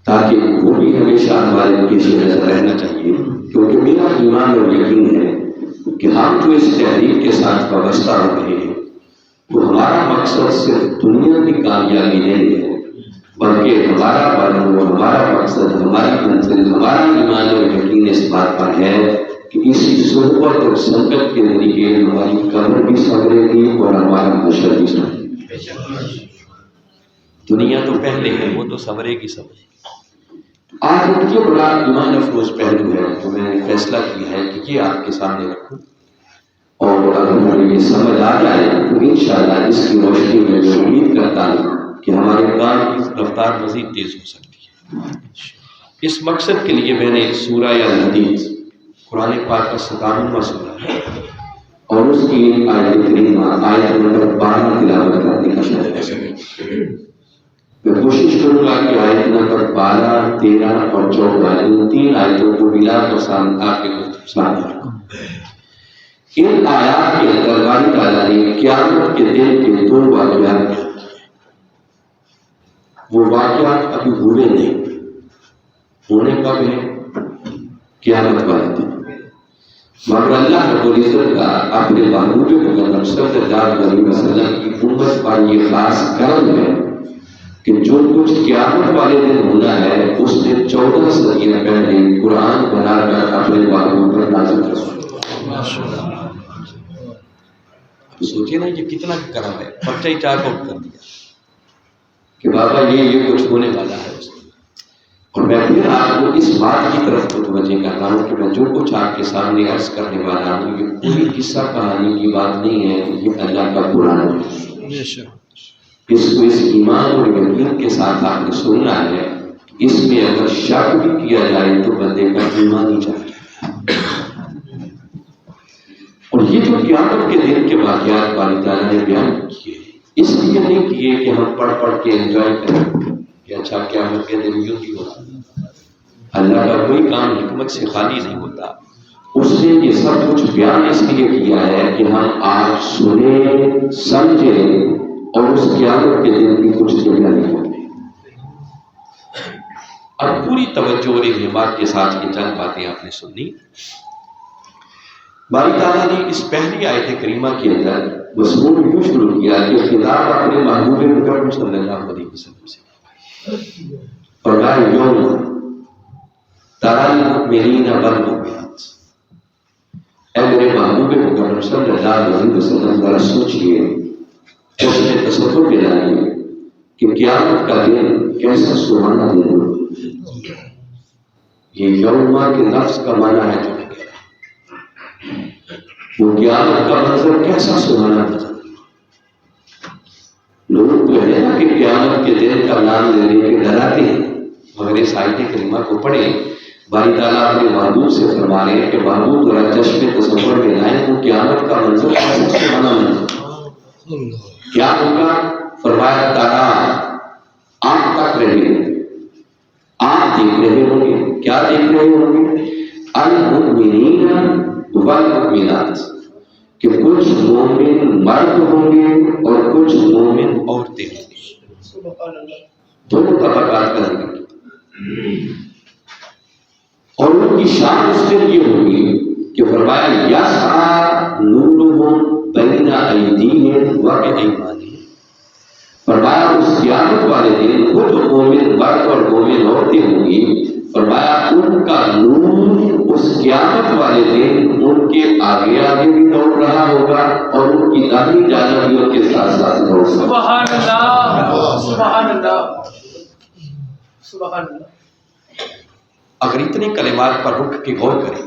تاکہ وہ بھی ہمیشہ ہمارے پیش نظر رہنا چاہیے، کیونکہ میرا ایمان اور یقین ہے کہ ہم جو اس تحریک کے ساتھ وابستہ ہو رہے ہیں تو ہمارا مقصد صرف دنیا کی کامیابی نہیں ہے، بلکہ ہمارا بنو، ہمارا مقصد، ہماری منزل، ہمارا ایمان اور یقین اس بات پر ہے کہ اسی صحبت اور سنگت کے ذریعے ہماری قبر بھی سنورے گی اور ہمارا حشر بھی سنورے گی۔ دنیا تو پہلے ہے، وہ تو سنورے گی سنورے گی۔ آج یہ بڑا ایمان افروز پہلو ہے جو میں نے فیصلہ کیا ہے کہ یہ آپ کے سامنے رکھوں، اور اگر مجھے یہ سمجھ آ جائے تو انشاءاللہ اس کی روشنی میں جو امید کرتا ہوں کہ ہمارے کام کی رفتار مزید تیز ہو سکتی ہے۔ اس مقصد کے لیے میں نے سورہ الحدید قرآن پاک کا 57واں سورہ ہے اور اس کی آیت کریمہ آیت نمبر 12 تلاوت کرنے کا شرط میں کوشش کروں گا کہ آیت نمبر 12، 13 اور 14 ان تین آیتوں کو ملا کر آپ کے سامنے رکھوں۔ ان آیات کے اندر اللہ تعالیٰ نے قیامت کے دن کے دو واقعات، وہ واقعات ابھی ہوئے نہیں، ہونے کب ہے؟ قیامت والے دن۔ مگر اللہ رب العزت کا اپنے محبوب مکرم صلی اللہ علیہ وسلم کی امت پر یہ خاص کرم ہے کہ جو کچھ قیامت والے دن ہونا ہے اس نے 14 صدیاں پہلے قرآن بنا کر اپنے محبوب پر نازل کر۔ سوچے نا یہ کتنا کرم ہے، پرچہ ہی چاک آؤٹ کر دیا کہ بابا یہ کچھ ہونے والا ہے۔ اور میں پھر آپ کو اس بات کی طرف متوجہ کرتا ہوں کہ میں جو کچھ آپ کے سامنے عرض کرنے والا ہوں یہ پوری قصہ کہانی کی بات نہیں ہے، یہ اللہ کا قرآن ہے۔ اس کو اس ایمان اور یقین کے ساتھ آپ نے سننا ہے، اس میں اگر شک بھی کیا جائے تو بندے کا ایمان ہی چلا جائے۔ اور یہ جو قیامت کے دن کے واقعات باری تعالیٰ نے بیان کیے، اس لیے نہیں کیے کہ ہم پڑھ پڑھ کے انجوائے کریں کہ اچھا قیامت کے دن یوں ہی ہوتا۔ اللہ کا کوئی کام حکمت سے خالی نہیں ہوتا، اس نے یہ سب کچھ بیان اس لیے کیا ہے کہ ہم آپ سنیں، سمجھیں اور اس قیامت کے دن کی کچھ تیاری کریں۔ اب پوری توجہ اور اہتمام کے ساتھ یہ چند باتیں آپ نے سنی۔ باری تعالیٰ نے اس پہلی آیت کریمہ کے اندر مضمون یوں شروع کیا کہ خطاب اپنے محبوب مکرم صلی اللہ علیہ وسلم سے فرمایا یوم تری المؤمنین والمؤمنات، اے میرے محبوب مکرم صلی اللہ علیہ وسلم ذرا سوچئے، اس نے تصور دلائیے کہ قیامت کا دن کیسا سہانا دن ہوگا۔ یہ یوما کے لفظ کا معنی ہے وہ قیامت کا منظر کیسا سہانا نظر۔ لوگ تو ہے نا کہ قیامت کے دن کا نام لینے کے ڈراتے ہیں، مگر اس آیت کریمہ کو پڑھیں، باری تعالیٰ اپنے محبوب سے فرما رہے ہیں کہ محبوب ذرا چشم تصور میں لائیں وہ قیامت کا منظر کیسا سہانا منظر کیا ہوگا۔ فرمایا تارا، آپ تک رہے ہیں، آپ دیکھ رہے ہوں گے، کیا دیکھ رہے ہوں گے؟ المؤمنین والمؤمنات، کہ کچھ مومن مرد ہوں گے اور کچھ مومن عورتیں ہوں گی، دونوں طبقات کا ذکر کیا۔ اور ان کی شان اس دن یہ ہوگی کہ فرمایا یسعی نورہم بین ایدیہم و بایمانہم، فرمایا اس قیامت والے دن وہ جو مومن مرد اور مومن عورتیں ہوں گی، فرمایا ان کا نور اس قیامت والے دن ان کے آگے آگے بھی دوڑ رہا ہوگا اور ان کی داہنی جانب بھی ان کے ساتھ ساتھ دوڑ رہا ہوگا۔ سبحان اللہ، سبحان اللہ، سبحان اللہ۔ اگر اتنے کلمات پر رک کے غور کریں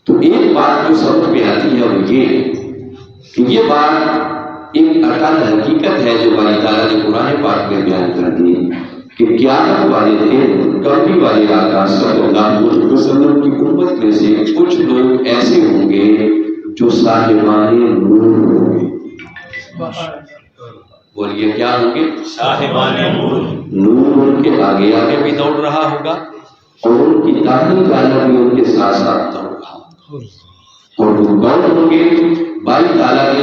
تو ایک بات جو سمجھ میں آتی ہے وہ یہ کہ یہ بات ایک اٹل حقیقت ہے جو باری تعالیٰ نے قرآن پاک میں بیان کر دی کہ قیامت والے دن کمبی والے آقا صلی اللہ علیہ وسلم کی امت میں سے کچھ لوگ ایسے ہوں گے جو صاحبان نور ہوں گے۔ بولیے کیا ہوں گے؟ صاحبان نور۔ نور ان کے آگے آگے بھی دوڑ رہا ہوگا اور ان کی داہنی جانب بھی ان کے ساتھ ساتھ دوڑ رہا ہوگا۔ اور وہ کون ہوں گے؟ باری تعالیٰ نے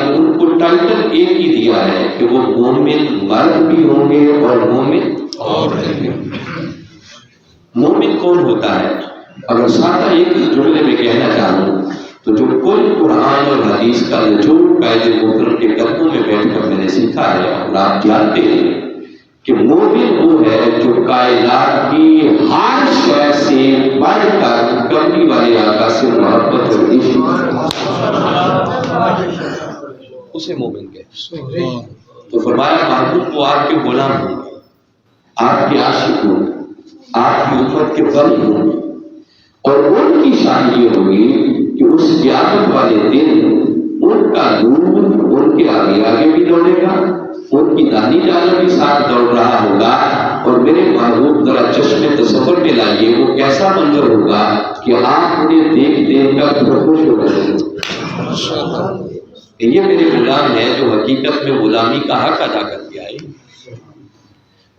ایک ہی دیا ہے کہ وہ مومن مرد بھی ہوں گے اور مومن عورتیں بھی ہوں گے۔ مومن کون ہوتا ہے؟ اگر سادہ ایک جملے میں کہنا چاہوں تو جو کل قرآن اور حدیث کا نچوڑ قائد محترم کے قدموں میں بیٹھ کر میں نے سیکھا ہے، اور آپ جانتے ہیں کہ مومن وہ ہے جو کائنات کی ہر شے سے بڑھ کر کملی والے آقا سے محبت اور عشق، اسے مومن کہتے ہیں۔ تو فرمایا محبوب کو آپ کے غلام ہوں، آپ کے عاشق ہوں، آپ کی امت کے ولی ہوں، اور ان کی شان یہ ہوگی کہ اس قیامت والے دن ان کا نور ان کے آگے آگے بھی دوڑے گا، ان کی دانی جانب بھی ساتھ دوڑ رہا ہوگا، اور میرے محبوب ذرا چشم تصور میں لائیے وہ کیسا منظر ہوگا کہ آپ انہیں دیکھ دیکھ کر خوش ہو رہے ہیں۔ یہ میرے غلام ہیں جو حقیقت میں غلامی کا حق ادا کر کے آئے۔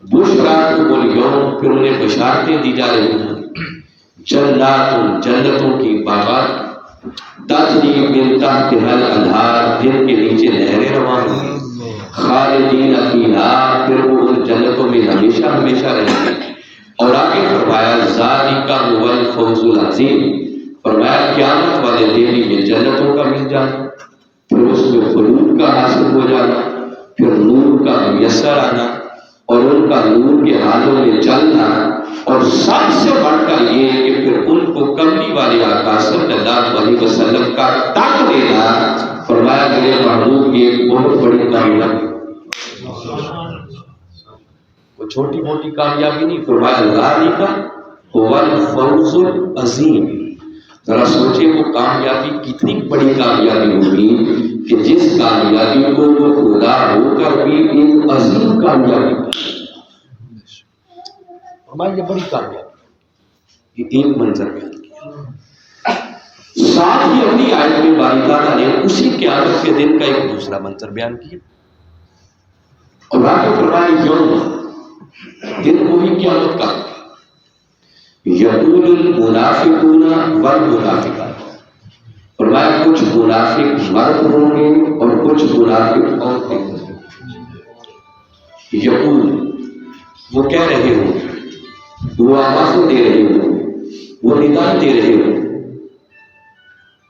بشراکم الیوم، پھر انہیں بشارتیں دی جا رہی ہیں، جنات، جنتوں کی باغات، تجری من تحتہا الانہار، جن کے نیچے نہریں رواں ہوں، خالدین فیہا، پھر وہ ان جنتوں میں ہمیشہ ہمیشہ رہیں گے۔ اور آگے فرمایا ذالک هو الفوز العظیم، فرمایا قیامت والے دن یہ جنتوں کا مل جانا، پھر اس میں خلود کا حاصل ہو جانا، پھر نور کا میسر آنا، اور ان کا نور کے ہاتھوں میں چلنا، اور سب سے بڑھ کر یہ کہ پھر ان کو کملی والے آقا صلی اللہ علیہ وسلم کا تک دینا۔ فرمایا میرے محبوب کی ایک بہت بڑی کامیابی، وہ چھوٹی موٹی کامیابی نہیں، فرمایا ذالک هو الفوز العظیم۔ ذرا سوچے وہ کامیابی کتنی بڑی کامیابی ہوگی کہ جس کامیابی کو وہ خدا ہو کر بھی ایک عظیم کامیابی، ہماری یہ بڑی کامیابی، یہ ایک منظر بیان کیا۔ ساتھ ہی اپنی آیت میں باری تعالیٰ نے اسی قیامت کے دن کا ایک دوسرا منظر بیان کیا، اور آگے فرمایا یوم، دن وہی قیامت کا، یقول المنافقون والمنافقات، فرمایا کچھ منافق مرد ہوں گے اور کچھ منافق عورتیں ہوں گے۔ یقول، وہ کہہ رہے ہوں گے، وہ آوازیں دے رہے ہوں گے، وہ ندائیں دے رہے ہوں گے۔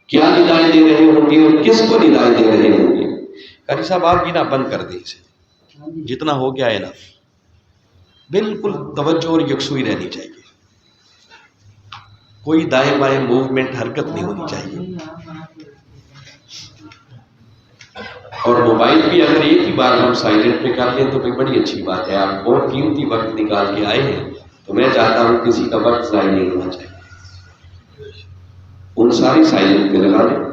کیا ندائیں دے رہے ہوں گے اور کس کو ندائیں دے رہے ہوں گے؟ قاری صاحب آپ گنا بند کر دیں اسے، جتنا ہو گیا ہے نا، بالکل توجہ اور یکسوئی رہنی چاہیے، کوئی دائیں بائیں موومنٹ حرکت نہیں ہونی چاہیے، اور موبائل بھی اگر ایک ہی بار ہم سائلنٹ پہ کر لیں تو بھی بڑی اچھی بات ہے۔ آپ بہت قیمتی وقت نکال کے آئے ہیں تو میں چاہتا ہوں کسی کا وقت ضائع نہیں ہونا چاہیے، ان ساری سائلنٹ پہ لگا دیں۔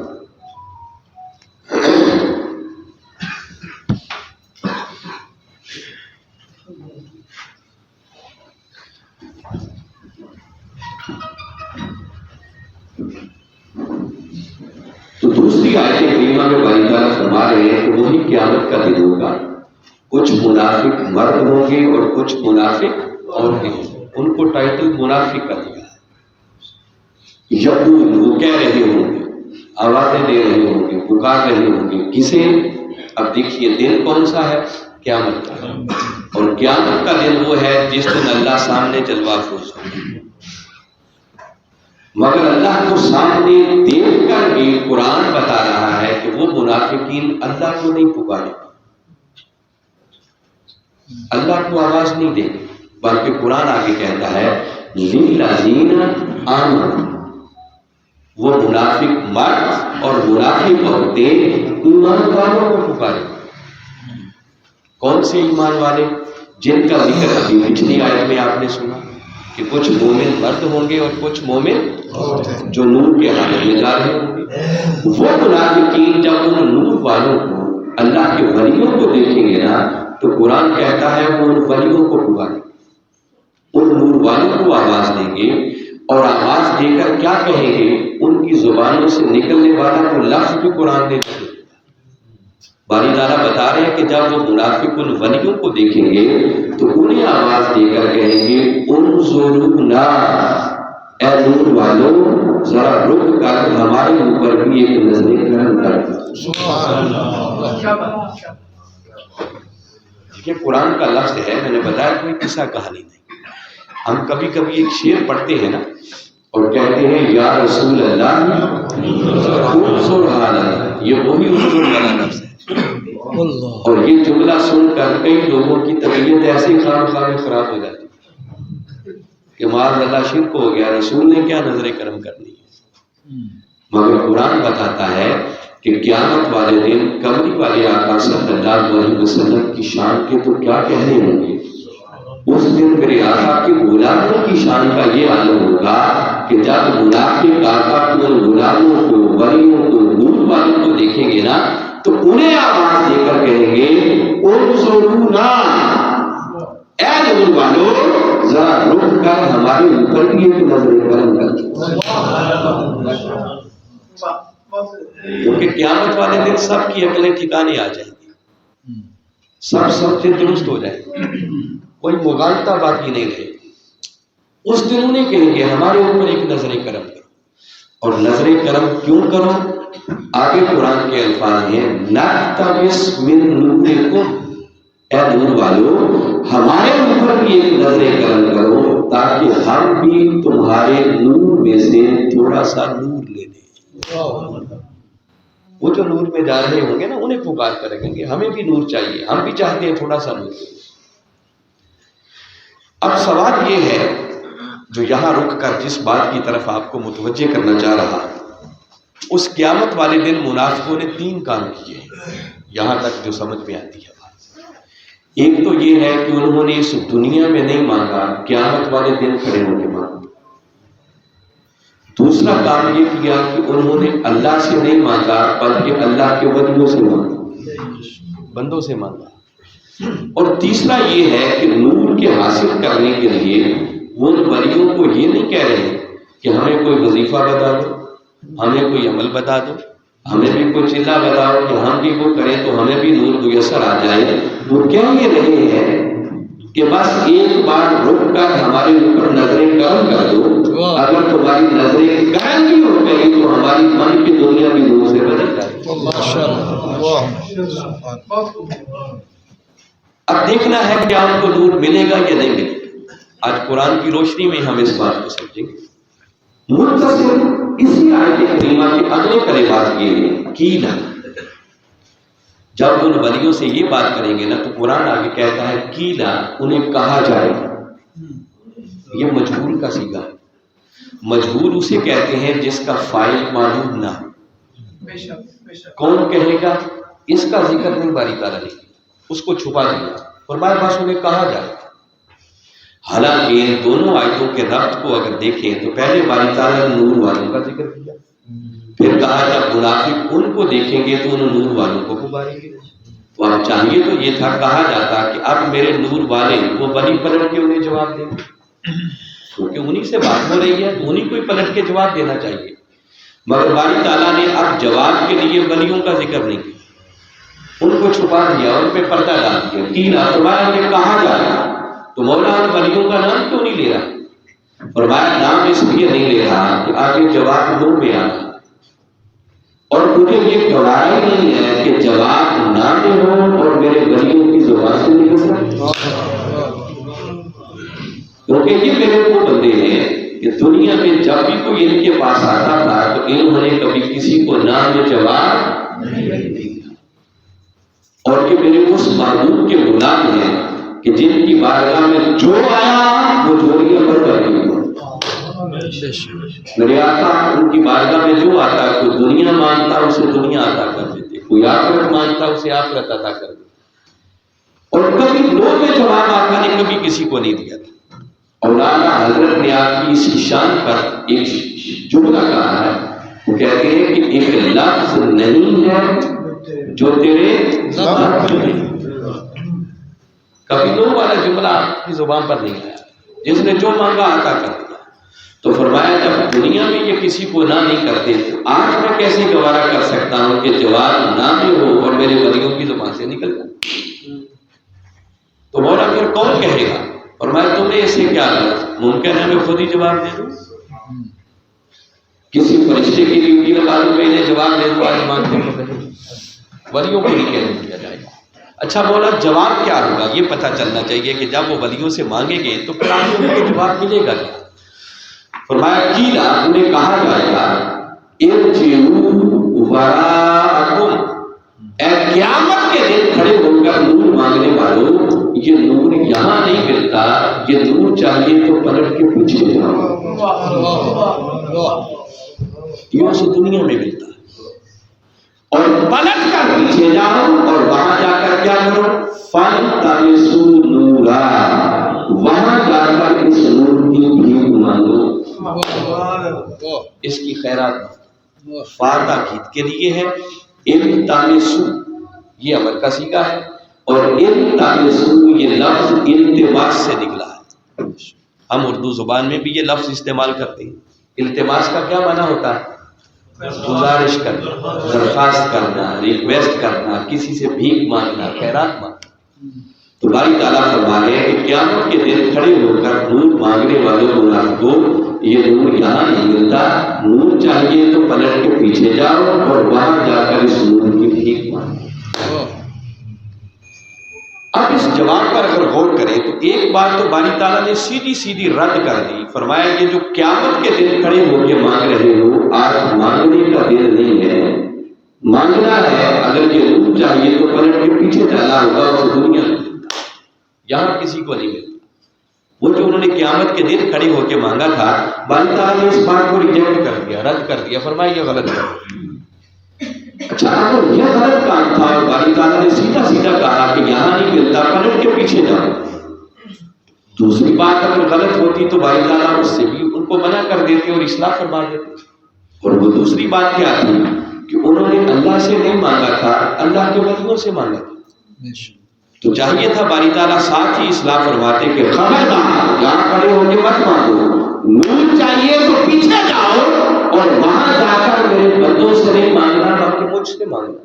تو دوسری آیت کریمہ میں باری تعالیٰ فرما رہے ہیں کہ وہی قیامت کا دن ہوگا، کچھ منافق مرد ہوں گے اور کچھ منافق عورتیں ہوں گے، ان کو ٹائٹل منافق کا دیا ہے۔ یقول، وہ کہہ رہے ہوں گے، آوازیں دے رہے ہوں گے، پکار رہے ہوں گے، کسے؟ اب دیکھیے دن کون سا ہے؟ قیامت کا، اور قیامت کا دن وہ ہے جس دن اللہ سامنے جلوہ افروز ہوگا، مگر اللہ کو سامنے دیکھ کر بھی قرآن بتا رہا ہے کہ وہ منافقین اللہ کو نہیں پکارے، اللہ کو آواز نہیں دیں گے، بلکہ قرآن آگے کہتا ہے للذین آمنوا، وہ منافق مرد اور منافق عورتیں ایمان والوں کو پکارے۔ کون سے ایمان والے؟ جن کا ذکر ابھی پچھلی آیت میں آپ نے سنا کہ کچھ مومن مرد ہوں گے اور کچھ مومن جو نور کے حالت میں جا رہے ہوں گے۔ وہ منافقین جب ان نور والوں کو، اللہ کے ولیوں کو دیکھیں گے نا تو قرآن کہتا ہے وہ ان ولیوں کو پکاریں، ان نور والوں کو آواز دیں گے، اور آواز دے کر کیا کہیں گے؟ ان کی زبانوں سے نکلنے والا وہ لفظ بھی قرآن نے دیا۔ باری تعالیٰ بتا رہے ہیں کہ جب وہ منافق ان ولیوں کو دیکھیں گے تو انہیں آواز دے کر کہیں گے انظرونا، اے نور والوں ذرا رک کر ہمارے اوپر بھی ایک نظر کرم کر دو۔ یہ قرآن کا لفظ ہے، میں نے بتایا کوئی قصہ کہانی نہیں۔ ہم کبھی کبھی ایک شعر پڑھتے ہیں نا اور کہتے ہیں یا رسول اللہ سبحان اللہ، یہ وہی حضور والا لفظ ہے، اور یہ جملہ سن کر کئی لوگوں کی طبیعت ایسی خراب ہو جاتی ہے کہ معاذ اللہ شرک ہو گیا، رسول نے کیا نظر کرم کرنی ہے۔ مگر قرآن بتاتا ہے کہ قیامت والے دن کملی والے آقا صلی اللہ علیہ وسلم کی شان کے تو کیا کہنے ہوں گے۔ اس دن میرے آقا کے غلاموں کی شان کا یہ عالم ہوگا کہ جب منافق آقا کو، غلاموں کو، ولیوں کو، نور والوں کو دیکھیں گے نا تو انہیں آواز دے کر کہیں گے انظرونا، اے نور والو ذرا رک کر ہمارے اوپر بھی ایک نظر کرم کر۔ کیونکہ قیامت والے دن سب کی عقلیں ٹھکانے آ جائیں گی، سب سے درست ہو جائے گی، کوئی مغالطہ باقی نہیں رہے گی۔ اس دن انہیں کہیں گے ہمارے اوپر ایک نظر کرم کرو، اور نظر کرم کیوں کرو؟ آگے قرآن کے الفاظ ہیں نقتبس من نورکم، اے نور والو ہمارے اوپر بھی ایک نظر کرم کرو تاکہ ہم بھی تمہارے نور میں سے تھوڑا سا نور لے لیں۔ وہ جو نور میں جا رہے ہوں گے نا انہیں پکار کر رکھیں گے ہمیں بھی نور چاہیے، ہم بھی چاہتے ہیں تھوڑا سا نور۔ اب سوال یہ ہے جو یہاں رک کر جس بات کی طرف آپ کو متوجہ کرنا چاہ رہا، اس قیامت والے دن منافقوں نے 3 کام کیے یہاں تک جو سمجھ میں آتی ہے بات۔ ایک تو یہ ہے کہ انہوں نے اس دنیا میں نہیں مانگا، قیامت والے دن کھڑے ہو کے مانگا۔ دوسرا کام یہ کیا کہ انہوں نے اللہ سے نہیں مانگا بلکہ اللہ کے ولیوں سے مانگا، بندوں سے مانگا۔ اور تیسرا یہ ہے کہ نور کے حاصل کرنے کے لیے وہ ان ولیوں کو یہ نہیں کہہ رہے کہ ہمیں کوئی وظیفہ بتا دو، ہمیں کوئی عمل بتا دو، ہمیں بھی کوئی چلہ بتاؤ کہ ہم بھی وہ کریں تو ہمیں بھی نور میسر آ جائے۔ وہ کہہ یہ رہے ہیں کہ بس ایک بار رک کر ہمارے اوپر نظریں کرم کر دو، اگر تمہاری نظریں کرم بھی ہو گئی تو ہماری من کی دنیا بھی نور سے بدل جائے۔ اب دیکھنا ہے کہ آپ کو نور ملے گا یا نہیں ملے گا۔ آج قرآن کی روشنی میں ہم اس بات کو سمجھیں گے۔ مختصر اسی آیت کریمہ کے اگلے کلمات یہ ہیں کیلا، جب ان ولیوں سے یہ بات کریں گے نا تو قرآن آگے کہتا ہے کیلا، انہیں کہا جائے گا۔ یہ مجہول کا صیغہ ہے، مجہول اسے کہتے ہیں جس کا فاعل معلوم نہ ہو۔ کون کہے گا اس کا ذکر نہیں باری تعالیٰ نے، اس کو چھپا دیا، فرمایا بس انہیں کہا جائے۔ حالانکہ ان دونوں آیتوں کے ربط کو اگر دیکھیں تو پہلے باری تعالیٰ نے نور والوں کا ذکر کیا، پھر کہا جب منافق ان کو دیکھیں گے تو ان نور والوں کو پکاریں گے۔ تو اب چاہیے تو یہ تھا کہا جاتا کہ اب میرے نور والے وہ ولی پلٹ کے انہیں جواب دیں گے، کیونکہ انہی سے بات ہو رہی ہے تو انہی کو ہی پلٹ کے جواب دینا چاہیے۔ مگر باری تعالیٰ نے اب جواب کے لیے ولیوں کا ذکر نہیں کیا، ان کو چھپا دیا، ان پہ پردہ ڈال دیا۔ تین فرمایا انہیں کہا جائے تو مولا ان ولیوں کا نام کیوں نہیں لے رہا؟ فرمایا نام اس لیے نہیں لے رہا کہ آگے جواب نور میں آ، اور مجھے یہ گوارا نہیں ہے کہ جواب نہ میں ہو اور میرے ولیوں کی زبان سے نکل سکے، کیونکہ یہ میرے وہ بندے ہیں کہ دنیا میں جب بھی کوئی ان کے پاس آتا تھا تو انہوں نے کبھی کسی کو نام میں جواب نہیں دیا، اور یہ میرے اس معبود کے غلام ہیں کہ جن کی بارگاہ میں جو آیا وہ جوڑیاں پر کر دی۔ میرے آقا ان کی بارگاہ میں جو آتا کوئی دنیا مانگتا اسے دنیا عطا کر دیتے، کوئی آخرت مانگتا اسے آخرت عطا کر دیتے، اور کبھی دو میں جواب آقا نے کبھی کسی کو نہیں دیا تھا۔ مولانا حضرت نے آپ کی اس شان پر ایک جملہ کہا ہے، وہ کہتے ہیں کہ ایک لفظ نہیں ہے جو تیرے کبھی دو والا جملہ آپ کی زبان پر نہیں آیا، جس نے جو مانگا عطا کر دیا۔ تو فرمایا جب دنیا میں یہ کسی کو نہ نہیں کرتے تو آج میں کیسے گوارا کر سکتا ہوں کہ جواب نہ بھی ہو اور میرے ولیوں کی زبان سے نکل جائے؟ تو مولا پھر کون کہے گا؟ فرمایا تمہیں اسے کیا ممکن ہے میں خود ہی جواب دے دوں؟ کسی فرشتے کی ڈیوٹی لگا دوں میں انہیں جواب دے دوں آج مانگتے ہیں؟ ولیوں کو نہیں کہنے دیا جائے گا۔ اچھا مولا جواب کیا ہوگا یہ پتہ چلنا چاہیے کہ جب وہ ولیوں سے مانگیں گے تو پھر آگے ان کو جواب ملے گا کیا؟ فرمایا قیل انہیں کہا جائے گا ارجعوا وراءکم، اے قیامت کے دن کھڑے ہو کر نور مانگنے والوں، یہ نور یہاں نہیں ملتا، یہ نور چاہیے تو پلٹ کے پیچھے جاؤ، یہ اسے دنیا میں ملتا ہے، اور پلٹ کر پیچھے جاؤ اور وہاں جا کر کیا کرو، فَالْتَمِسُوا نُورًا، وہاں جا کر اس نور کی بھیک مانگو، اس کی خیرات فاتح گیت کے لیے ہے۔ التمسو یہ امر کا صیغہ ہے، اور التمسو یہ لفظ التماس سے نکلا ہے۔ ہم اردو زبان میں بھی یہ لفظ استعمال کرتے ہیں۔ التماس کا کیا معنی ہوتا ہے؟ گزارش کرنا، درخواست کرنا، ریکویسٹ کرنا، کسی سے بھیک مانگنا، خیرات مانگنا۔ تو باری تعالیٰ فرما رہے ہیں کہ قیامت کے دن کھڑے ہو کر نور مانگنے والوں منافقوں، یہ نور یہاں نہیں ملتا، نور چاہیے تو پلٹ کے پیچھے جاؤ اور وہاں جا کر اس نور کی بھیک مانگو۔ اب اس جواب پر اگر غور کریں تو ایک بات تو باری تعالیٰ نے سیدھی سیدھی رد کر دی، فرمایا کہ جو قیامت کے دن کھڑے ہو کے مانگ رہے ہو، آج مانگنے کا دن نہیں ہے، مانگنا ہے اگر یہ نور چاہیے تو پلٹ کے پیچھے جانا ہوگا، اور دنیا میں یہاں کسی کو نہیں ملتا۔ وہ جو انہوں نے قیامت کے دن کھڑے ہو کے مانگا تھا، باری تعالیٰ نے اس بات کو ریجیکٹ کر دیا، رد کر دیا، فرمایا یہ غلط ہے۔ اچھا اگر یہ غلط کام تھا اور باری تعالیٰ نے سیدھا سیدھا کہا کہ یہاں نہیں ملتا، پلٹ کے پیچھے جاؤ، دوسری بات اگر غلط ہوتی تو باری تعالیٰ اس سے بھی ان کو منع کر دیتے اور اصلاح فرما دیتے۔ اور وہ دوسری بات کیا تھی کہ انہوں نے اللہ سے نہیں مانگا تھا، اللہ کے ولیوں سے مانگا تھا، تو چاہیے تھا باری تعالیٰ ساتھ ہی اصلاح فرماتے کہ خبردار یہاں کھڑے ہو کے مت مانگو، نور چاہیے تو پیچھے جاؤ اور وہاں جا کر میرے بندوں سے نہیں مانگنا بلکہ مجھ سے مانگنا۔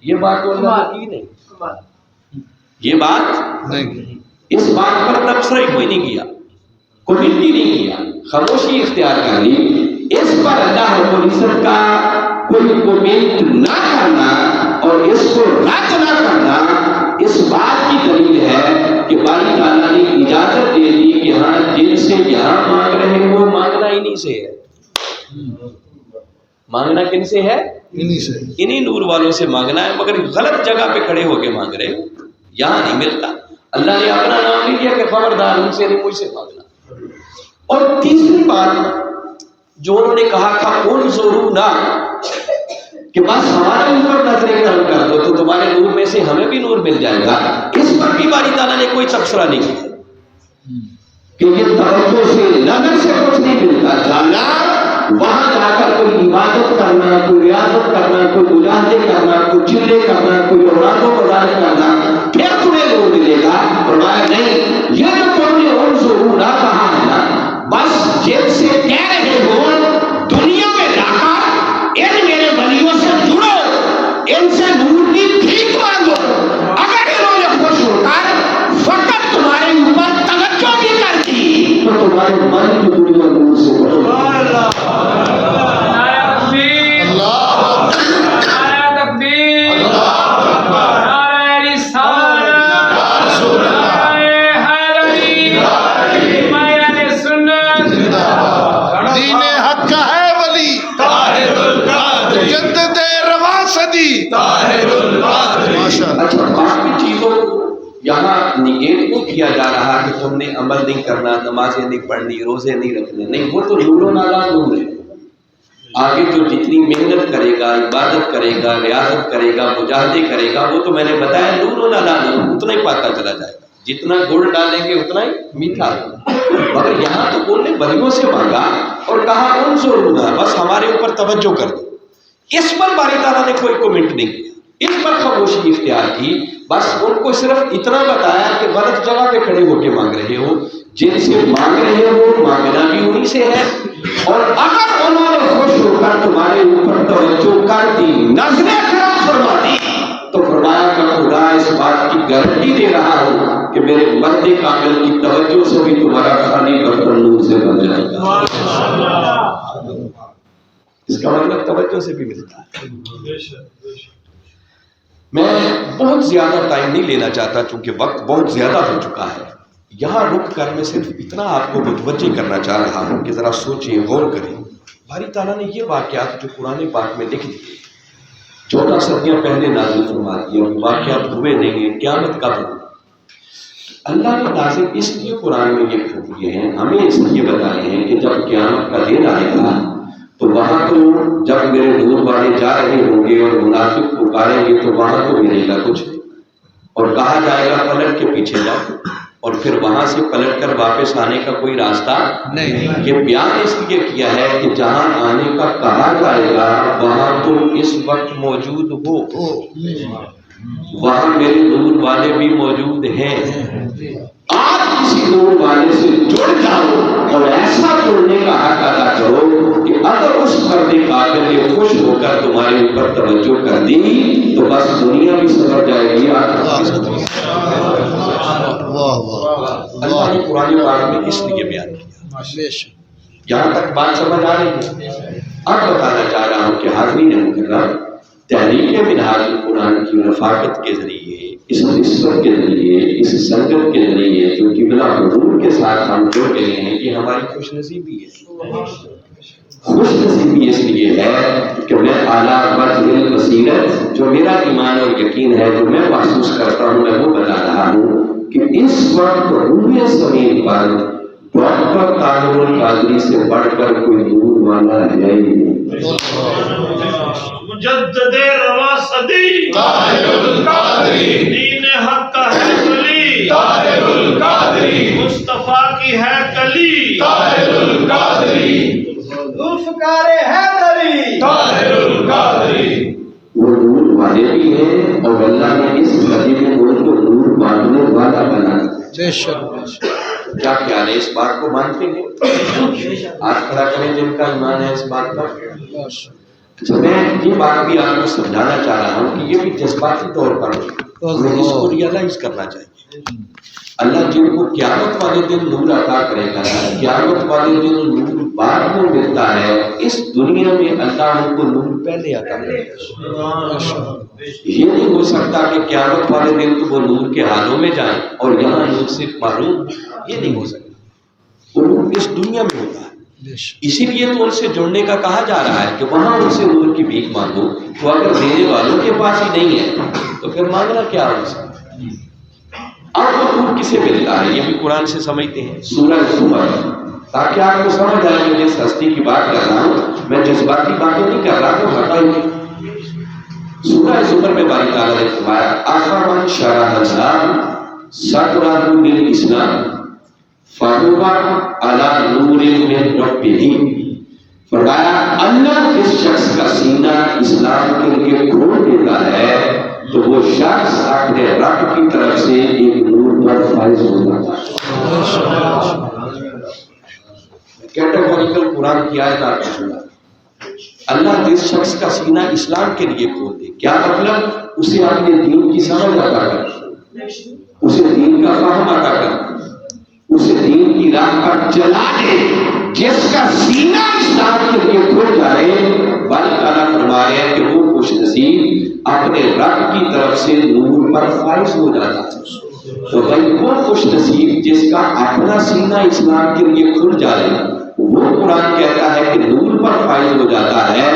یہ بات تو اللہ نے کی نہیں، یہ بات نہیں، اس بات پر تبصرہ ہی کوئی نہیں کیا، کومنٹ ہی نہیں کیا، خاموشی اختیار کر لی۔ اس پر اللہ رب العزت کا کوئی کومنٹ نہ کرنا اور اس کو رد نہ کرنا، اس بات کی دلیل ہے کہ باری تعالیٰ نے اجازت دے دی کہ ہاں جن سے یہاں مانگ رہے ہو مانگنا انہی سے ہے، مانگنا کن سے ہے؟ انہی سے، انہی نور والوں سے مانگنا ہے، مگر غلط جگہ پہ کھڑے ہو کے مانگ رہے ہو، یہاں نہیں ملتا۔ اللہ نے اپنا نام نہیں دیا کہ خبردار ان سے نہیں مجھ سے مانگنا۔ اور تیسری بات جو انہوں نے کہا تھا انظرونا، کہ بس ہمارے اوپر نظریں کرم کر دو تو تمہارے نور میں سے ہمیں بھی نور مل جائے گا، اس پر بھی باری تعالیٰ نے کوئی تبصرہ نہیں کیا کہ یہ توجہ سے نظر سے کچھ نہیں ملتا، جانا وہاں جا کر کوئی عبادت کرنا، کوئی ریاضت کرنا، کوئی مجاہدے کرنا، کوئی چلے کرنا، کوئی اورادوں بازار کرنا، پھر تمہیں نور ملے گا۔ فرمایا نہیں، یہ جو تم نے انظرونا کہا ہے نا، بس جن سے کہہ رہے ہو دنیا میں جا کر ان میرے ولیوں سے جڑو، ان سے نور کی بھیک مانگو، اگر انہوں نے خوش ہو کر فقط تمہارے اوپر توجہ بھی کر دی تو تمہارے من کی دنیا نور سے بھر اچھا باقی چیزوں یہاں نگیٹ نہیں کیا جا رہا کہ تم نے عمل نہیں کرنا، نمازیں نہیں پڑھنی، روزے نہیں رکھنے، نہیں، وہ تو نور و نالا نور ہے۔ آگے جو جتنی محنت کرے گا، عبادت کرے گا، ریاضت کرے گا، مجاہدے کرے گا، وہ تو میں نے بتایا نور و نالا نور، اتنا ہی پاتا چلا جائے گا، جتنا گڑ ڈالیں گے اتنا ہی میٹھا ہوگا۔ مگر یہاں تو انہوں نے ولیوں سے مانگا اور کہا انظرونا، بس ہمارے اوپر توجہ کر دو، اس پر باری تعالیٰ نے کوئی کومنٹ نہیں کیا، اس پر خاموشی اختیار کی، بس ان کو صرف اتنا بتایا کہ غلط جگہ پہ کھڑے ہو کے مانگ رہے ہو، جن سے مانگ رہے ہو مانگنا بھی انہی سے ہے، اور اگر انہوں نے خوش ہو کر تمہارے اوپر توجہ کر دی، نظریں کرم فرما دی، تو فرمایا کہ خدا اس بات کی گارنٹی دے رہا ہوں کہ میرے مرد کامل کی توجہ سے بھی تمہارا خالی برتن نور سے بن جائے گا۔ اس کا مطلب توجہ سے بھی ملتا ہے۔ میں بہت زیادہ ٹائم نہیں لینا چاہتا چونکہ وقت بہت زیادہ ہو چکا ہے. یہاں رک کر میں صرف اتنا آپ کو متوجہ کرنا چاہ رہا ہوں کہ ذرا سوچیں، غور کریں. باری تعالیٰ نے یہ واقعات جو قرآن پاک میں لکھ دیے 14 صدیاں پہلے نازل فرما دیا، واقعات ہوئے نہیں ہیں، قیامت کب ہو. اللہ نے نازل اس لیے قرآن میں یہ کر دیے ہیں، ہمیں اس لیے بتائے ہیں کہ جب قیامت کا دن آئے گا تو وہاں تو جب میرے نور والے جا رہے ہوں گے اور منافق پکاریں گے تو وہاں تو ملے گا کچھ، اور کہا جائے گا پلٹ کے پیچھے جاؤ، اور پھر وہاں سے پلٹ کر واپس آنے کا کوئی راستہ نہیں. یہ بیان اس لیے کیا ہے کہ جہاں آنے کا کہا جائے گا وہاں تو اس وقت موجود ہو، وہاں میرے نور والے بھی موجود ہیں. آج کسی نور والے سے جڑ جاؤ اور ایسا جڑنے کا حق ادا کرو کہ اگر اس فرد قابل نے خوش ہو کر تمہارے اوپر توجہ کر دی تو بس دنیا بھی سمجھ جائے گی. اللہ نے قرآن پاک میں اس لیے بیان کیا. یہاں تک بات سمجھ آ رہی ہے؟ اب بتانا چاہ رہا ہوں کہ حاضرین محترم، تحریک منہاج القرآن کی رفاقت کے ذریعے، اس نسبت کے ذریعے، اس سنگت کے ذریعے جو قبلہ حضور کے ساتھ ہم جڑ گئے ہیں، یہ ہماری خوش نصیبی ہے. خوش نصیبی اس لیے ہے کہ میں اعلیٰ وجہ البصیرت، جو میرا ایمان اور یقین ہے، جو میں محسوس کرتا ہوں، میں وہ بتا رہا ہوں کہ اس وقت روئے زمین پر ڈاکٹر طاہر القادری سے بڑھ کر کوئی نور والا ہے ہی نہیں. مجدد رواں صدی طاہر القادری، دین حق کا ہے ولی طاہر القادری، مصطفیٰ کی ہے کلی طاہر القادری، ذوالفقار حیدری طاہر القادری. وہ نور والے بھی ہیں اور اللہ نے اس صدی میں ان کو نور باندھنے والا بنا. بے شک. کیا خیال ہے؟ اس بات کو مانتے ہیں؟ آج کھڑا کریں جن کا ایمان ہے اس بات پر. میں یہ بات بھی آپ کو سمجھانا چاہ رہا ہوں کہ یہ بھی جذباتی طور پر ہمیں اس کو ریئلائز کرنا چاہیے. اللہ جن کو قیامت والے دن نور عطا کرے گا، قیامت والے دن نور بعد میں ملتا ہے، اس دنیا میں اللہ ان کو نور پہلے عطا کرے گا. یہ نہیں ہو سکتا کہ قیامت والے دن تو وہ نور کے حالوں میں جائیں اور یہاں نور سے معلوم، یہ نہیں ہو سکتا. وہ نور اس دنیا میں ہوتا ہے. اسی لیے تو ان سے جڑنے کا کہا جا رہا ہے کہ وہاں ان سے نور کی بھیک مانگو. تو اگر دینے والوں کے پاس ہی نہیں ہے تو پھر مانگنا کیا ہو سکتا. اب وہ نور کسے ملتا ہے یہ بھی قرآن سے سمجھتے ہیں. سورہ زمر، تاکہ آپ کو سمجھ آئے میں جس ہستی کی بات کر رہا ہوں، میں جذباتی باتیں نہیں کر رہا تو ہٹائیں. سورہ زمر میں باری تعالیٰ نے فرمایا افمن شرح صدرہ للاسلام فہو علی نور من ربہ. فرمایا اللہ جس شخص کا سینہ اسلام کے لیے کھول دیتا ہے تو وہ شخص اپنے رب کی طرف سے ایک نور پر فائز ہو جاتا ہے. کیٹیگوریکل قرآن کی آیت آپ کو سنا. اللہ جس شخص کا سینہ اسلام کے لیے کھول دے، کیا مطلب؟ اسے اپنے دین کی سمجھ عطا کر، اسے دین کا فہم عطا کر، اسے دین کی راہ پر چلا دے. جس کا سینہ اسلام کے لیے کھل جائے، باری تعالیٰ فرما رہے ہیں کہ وہ خوش نصیب اپنے رب کی طرف سے نور پر فائز ہو جاتا ہے. تو بھائی وہ خوش نصیب جس کا اپنا سینہ اسلام کے لیے کھل جائے، وہ قرآن کہتا ہے کہ نور پر فائز ہو جاتا ہے.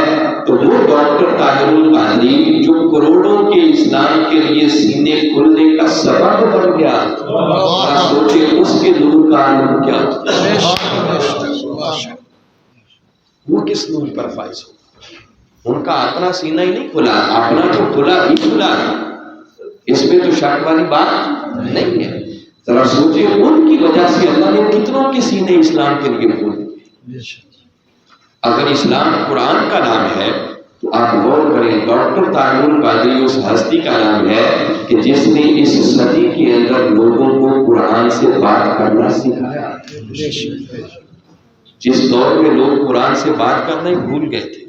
تو وہ ڈاکٹر طاہر القادری جو کروڑوں کے اسلام کے لیے سینے کھلنے کا سبب بن گیا، سوچے اس کے نور کا عالم کیا، وہ کس نور پر فائز ہو. ان کا اپنا سینہ ہی نہیں کھلا، اپنا تو کھلا ہی کھلا، اس میں تو شک والی بات نہیں ہے. ذرا سوچے ان کی وجہ سے اللہ نے کتنوں کے سینے اسلام کے لیے کھول دیے. اگر اسلام قرآن کا نام ہے تو آپ غور کریں، ڈاکٹر طاہر القادری اس ہستی کا نام ہے کہ جس نے اس صدی کے اندر لوگوں کو قرآن سے بات کرنا سکھایا. جس دور میں لوگ قرآن سے بات کرنا ہی بھول گئے تھے.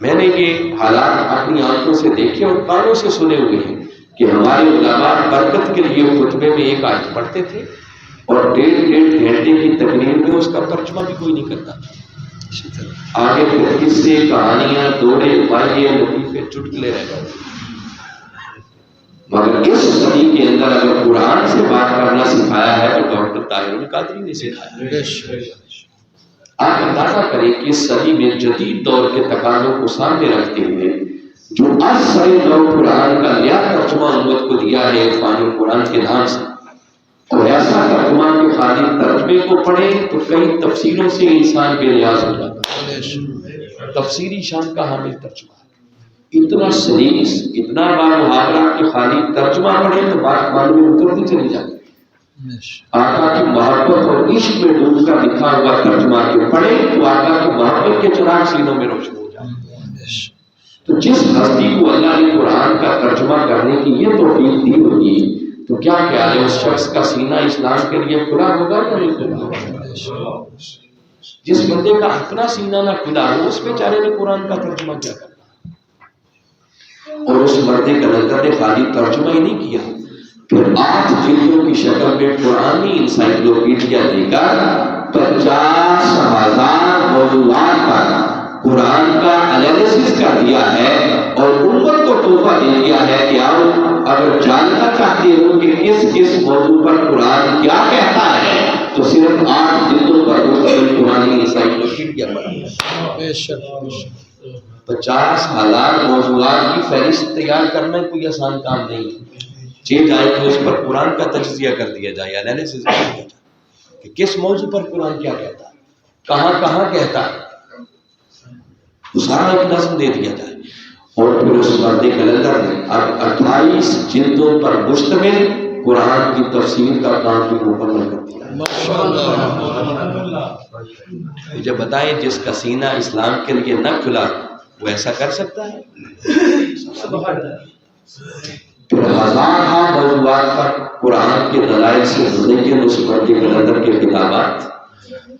میں نے یہ حالات اپنی آنکھوں سے دیکھے اور کانوں سے سنے ہوئے ہیں کہ ہمارے علماء برکت کے لیے خطبے میں ایک آیت پڑھتے تھے اور 1.5 گھنٹے کی تقریر میں اس کا ترجمہ بھی کوئی نہیں کرتا. آگے پھر قصے کہانیاں دوڑے بائیے لطیفے چٹکلے رہ گئے. مگر اس صدی کے اندر اگر قرآن سے بات کرنا سکھایا ہے تو ڈاکٹر طاہر القادری نے سکھایا. آپ اندازہ کریں کہ اس صدی میں جدید دور کے تقاضوں کو سامنے رکھتے ہوئے جو اثر نو قرآن کا نیا ترجمہ امت کو دیا ہے عرفان قرآن کے نام سے، اور ایسا ترجمہ کہ خالی ترجمے کو پڑھے تو کئی تفسیروں سے انسان بے نیاز ہو جاتا ہے. تفسیری شان کا حامل ترجمہ اتنا سلیس، اتنا بامحاورہ کہ خالی ترجمہ پڑھے تو بات معلوم میں اترتی چلی جاتی. آقا کی محبت اور عشق میں ڈوب کر لکھا ہوا ترجمہ کے پڑھے تو آقا کی محبت کے چراغ سینوں میں روشن ہو جاتے. تو جس ہستی کو اللہ نے قرآن کا ترجمہ کرنے کی یہ توفیق دی ہوگی تو کیا خیال ہے اس شخص کا سینہ اسلام کے لیے کھلا ہوگا یا نہیں کھلا؟ جس بندے کا اپنا سینہ نہ کھلا ہو اس بیچارے نے قرآن کا ترجمہ کیا کرنا. اور اس مردے کا نظر نے خالی ترجمہ ہی نہیں کیا، پھر 8 جلدوں کی شکل میں قرآنی انسائکلوپیڈیا دے کر 50,000 موضوعات پر قرآن کا انالیسس کر دیا ہے اور امت کو تحفہ دے دیا ہے کہ آؤ اگر جاننا چاہتے ہو کہ کس موضوع پر قرآن کیا کہتا ہے تو صرف 8 جلدوں پر مشتمل قرآنی انسائکلوپیڈیا بنا. بے شک 50,000 موضوعات کی فہرست تیار کرنا کوئی آسان کام نہیں ہے. جائے تو اس پر قرآن کا تجزیہ کر دیا جائے، انالیسس کر دیا جائے کہ کس موضوع پر قرآن کیا کہتا ہے، کہاں کہاں کہتا ہے، تو سارا ایک نظم دے دیا جائے. اور پھر اس مرد کلندر نے اب 28 جلدوں پر مشتمل قرآن کی تفسیر کا کام بھی مکمل کر دیا. مجھے بتائیں جس کا سینہ اسلام کے لیے نہ کھلا وہ ایسا کر سکتا ہے؟ پھر 1000 موضوعات پر قرآن کے دلائل سے مزین اس مرد کلندر کے خطابات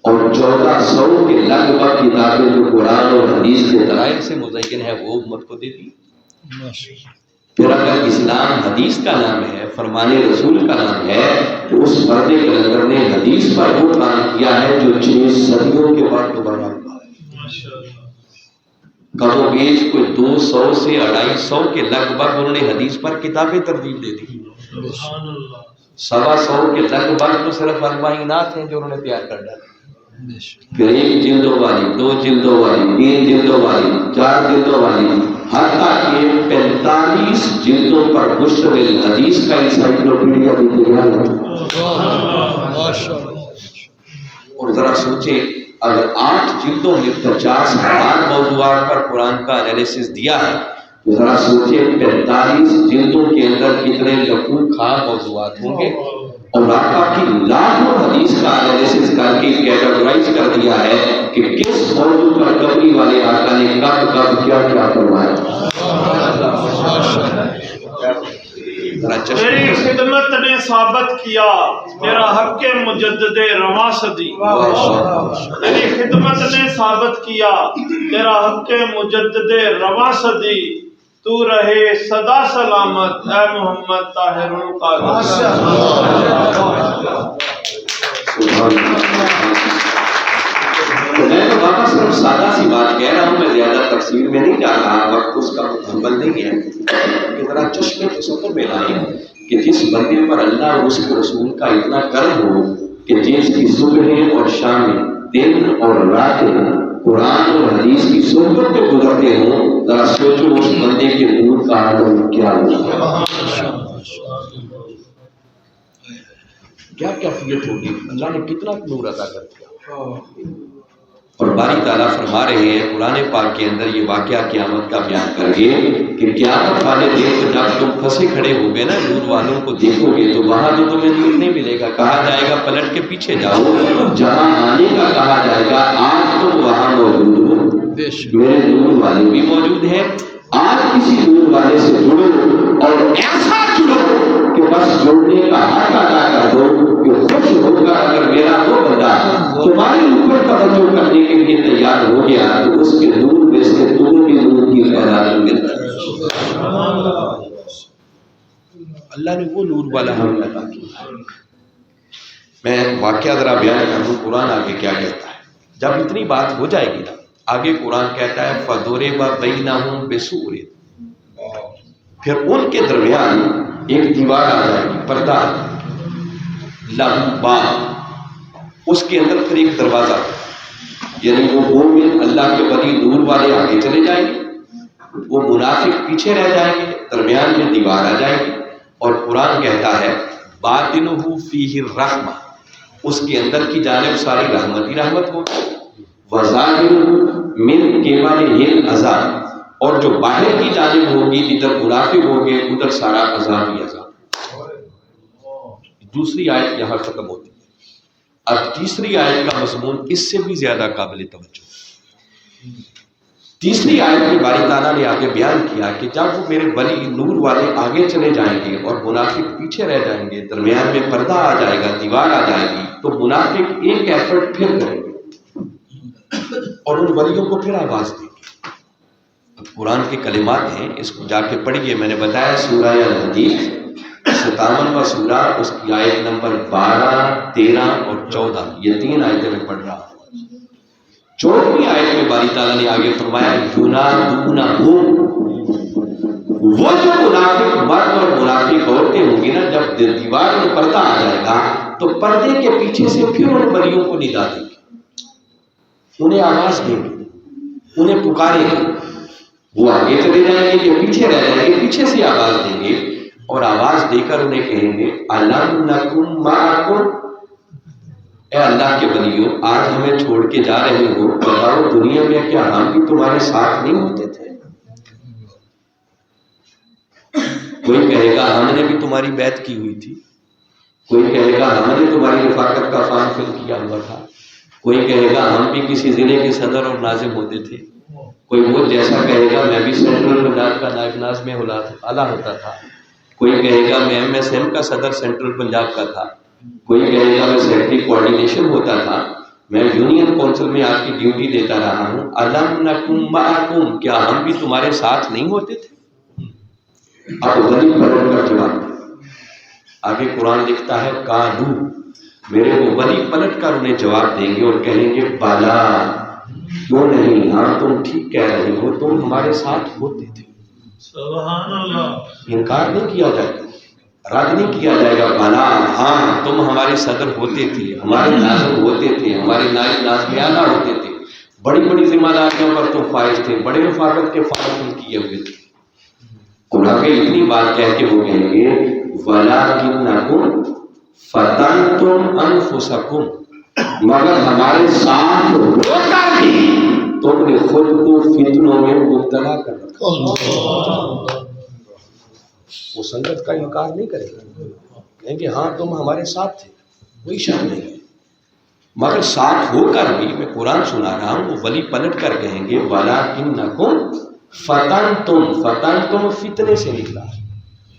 اور 1400 کے لگ بھگ کتابیں جو قرآن اور حدیث کے دلائل سے مزین ہے وہ امت کو دے دی. پھر اگر اسلام حدیث کا نام ہے، فرمان رسول کا نام ہے، تو اس مرد کلندر نے حدیث پر وہ کام کیا ہے جو 6 صدیوں کے بعد دوبارہ ہوا ہے. کم و بیش کوئی 200 سے 250 کے لگ بھگ انہوں نے حدیث پر کتابیں ترتیب دے دی. 125 کے لگ بھگ تو صرف اربعینات ہیں جو انہوں نے تیار کر ڈالی. پھر 1 جلدوں والی، 2 جلدوں والی، 3 جلدوں والی، 4 جلدوں والی، حتیٰ کہ 45 جلدوں پر مشتمل حدیث کا انسائکلوپیڈیا بھی تیار ہے. اور ذرا سوچیں اگر 8 جلدوں میں 50,000 موضوعات پر قرآن کا انالیسس دیا ہے تو ذرا سوچیں 45 جلدوں کے اندر کتنے لکھوں خواہ موضوعات ہوں گے. اور آقا کی لاکھوں حدیث کا انالیسس کر کے کیٹاگرائز کر دیا ہے کہ کس موضوع پر قبری والے آقا نے کب کب کیا کیا کروایا. میری خدمت نے ثابت کیا میرا حق مجدد رواں صدی. میری خدمت نے ثابت کیا میرا حق مجدد رواں صدی. تو رہے سدا سلامت اے محمد طاہر القادری. میں تو بابا صرف سادہ سی بات کہہ رہا ہوں، میں زیادہ تفصیل میں نہیں جا رہا، وقت اس کا مکمل نہیں ہے کہ ذرا چشمے تصور میں لائیں کہ جس بندے پر اللہ اور اس کے رسول کا اتنا کرم ہو کہ جس کی صبح اور شام دن اور راتیں قرآن اور حدیث کی صحبت پہ گزرتے ہوں، ذرا سوچو اس بندے کے نور کا عالم کیا ہوگا، کیا کیفیت ہوگی، اللہ نے کتنا نور عطا کر دیا. اور باری تعالیٰ فرما رہے ہیں قرآن پاک کے اندر یہ واقعہ قیامت کا بیان کر کے کہ قیامت والے دن کو جب تم پھنسے کھڑے ہو گے نا نور والوں کو دیکھو گے تو وہاں تو تمہیں نور نہیں ملے گا. کہا جائے گا پلٹ کے پیچھے جاؤ، جہاں آنے کا کہا جائے گا آج تم وہاں موجود ہو، میرے نور والے بھی موجود ہیں. آج کسی نور والے سے جڑو اور ایسا جڑو کہ بس جڑنے کا حق ادا کر دو کہ خوش ہو کر اگر میرا وہ بندہ تمہارے اوپر توجہ کرنے کے لیے تیار ہو گیا تو اس کے نور میں سے تم بھی نور کی فیضان ملتا ہے. اللہ نے وہ نور والا ہمیں عطا کیا. میں واقعہ ذرا بیان کر دوں قرآن آگے کیا کہتا ہے. جب اتنی بات ہو جائے گی نا، آگے قرآن کہتا ہے فَضُرِبَ بَيْنَهُمْ بِسُورٍ، پھر ان کے درمیان ایک دیوار آ جائے گی، پردہ، لَهُ بَابٌ، اس کے اندر پھر ایک دروازہ، یعنی وہ مومن اللہ کے ولی نور والے آگے چلے جائیں گے، وہ منافق پیچھے رہ جائیں گے، درمیان میں دیوار آ جائے گی، اور قرآن کہتا ہے باطنہ فیہ الرحمہ، اس کے اندر کی جانب ساری رحمت ہی رحمت ہوگی، وظاہرہ من قبلہ العذاب، اور جو باہر کی جانب ہوگی ادھر منافق ہوگے، ادھر سارا عذاب ہی عذاب۔ دوسری آیت یہاں ختم ہوتی ہے۔ اب تیسری آیت کا مضمون اس سے بھی زیادہ قابل توجہ۔ تیسری آیت میں باری تعالیٰ نے آگے بیان کیا کہ جب وہ میرے ولی نور والے آگے چلے جائیں گے اور منافق پیچھے رہ جائیں گے، درمیان میں پردہ آ جائے گا، دیوار آ جائے گی، تو منافق ایک ایفرٹ پھر کریں گے اور ان ولیوں کو پھر آواز دیں گے۔ اب قرآن کے کلمات ہیں، اس کو جا کے پڑھیے۔ میں نے بتایا سورہ الحدید 57واں سورہ، اس کی آیت نمبر 12، 13 اور 14، یہ 3 آیتیں میں پڑھ رہا ہوں۔ 14ویں آیت میں باری تعالیٰ نے آگے فرمایا یُنَادُونَهُمْ، وہ جو منافق مرد اور منافق عورتیں ہوں گی نا، جب دیوار میں پردہ آ جائے گا تو پردے کے پیچھے سے پھر ان ولیوں کو ندا دیں گے، انہیں آواز دیں گے، انہیں پکاریں گے، وہ آگے چلے جائیں گے یا پیچھے رہ جائیں گے، پیچھے سے آواز دیں گے اور آواز دے کر انہیں کہیں گے أَلَمْ نَكُنْ مَعَكُمْ، اے اللہ کے ولیوں، آج ہمیں چھوڑ کے جا رہے ہو، بتاؤ دنیا میں کیا ہم بھی تمہارے ساتھ نہیں ہوتے تھے؟ کوئی کہے گا ہم نے بھی تمہاری بیعت کی ہوئی تھی، کوئی کہے گا ہم نے تمہاری رفاقت کا فارم فل کیا ہوا تھا، کوئی کہے گا ہم بھی کسی ضلع کے صدر اور ناظم ہوتے تھے، کوئی وہ جیسا کہے گا میں بھی سینٹرل پنجاب کا نائب ناظم اعلیٰ ہوتا تھا، کوئی کہے گا میں MSM کا صدر سینٹرل پنجاب کا تھا، کوئی کہے گا میں سیکٹری کوآرڈینیشن ہوتا تھا، میں یونین کونسل میں آپ کی ڈیوٹی دیتا رہا ہوں۔ أَلَمْ نَكُنْ مَعَكُمْ، کیا ہم بھی تمہارے ساتھ نہیں ہوتے تھے؟ اب ولی پلٹ کر جواب، آگے قرآن لکھتا ہے قالوا، میرے وہ ولی پلٹ کر انہیں جواب دیں گے اور کہیں گے بالا، کیوں نہیں، ہاں تم ٹھیک کہہ رہے ہو، تم ہمارے ساتھ ہوتے تھے۔ سبحان اللہ، انکار نہیں کیا جائے گا، رد نہیں کیا جائے گا، بالا ہاں تم ہمارے صدر ہوتے تھے، ہمارے ناظم ہوتے تھے، ہمارے نائب ناظم اعلیٰ ہوتے تھے، بڑی بڑی ذمہ داریوں پر تم فائز تھے، بڑے رفاقت کے فارم کیے ہوئے تھے۔ قرآن کے اتنی بات کہہ کے وہ کہیں گے وَلَٰكِنَّكُمْ فَتَنْتُمْ أَنفُسَكُمْ، مگر ہمارے ساتھ ہو کر بھی تم نے خود کو فتنوں میں مبتلا کر رکھا۔ وہ سنگت کا انکار نہیں کرے گا، کہیں گے ہاں تم ہمارے ساتھ تھے، کوئی شک نہیں ہے، مگر ساتھ ہو کر بھی میں قرآن سنا رہا ہوں، وہ ولی پلٹ کر کہیں گے وَلَٰكِنَّكُمْ فتنتم فتنے سے نکلا،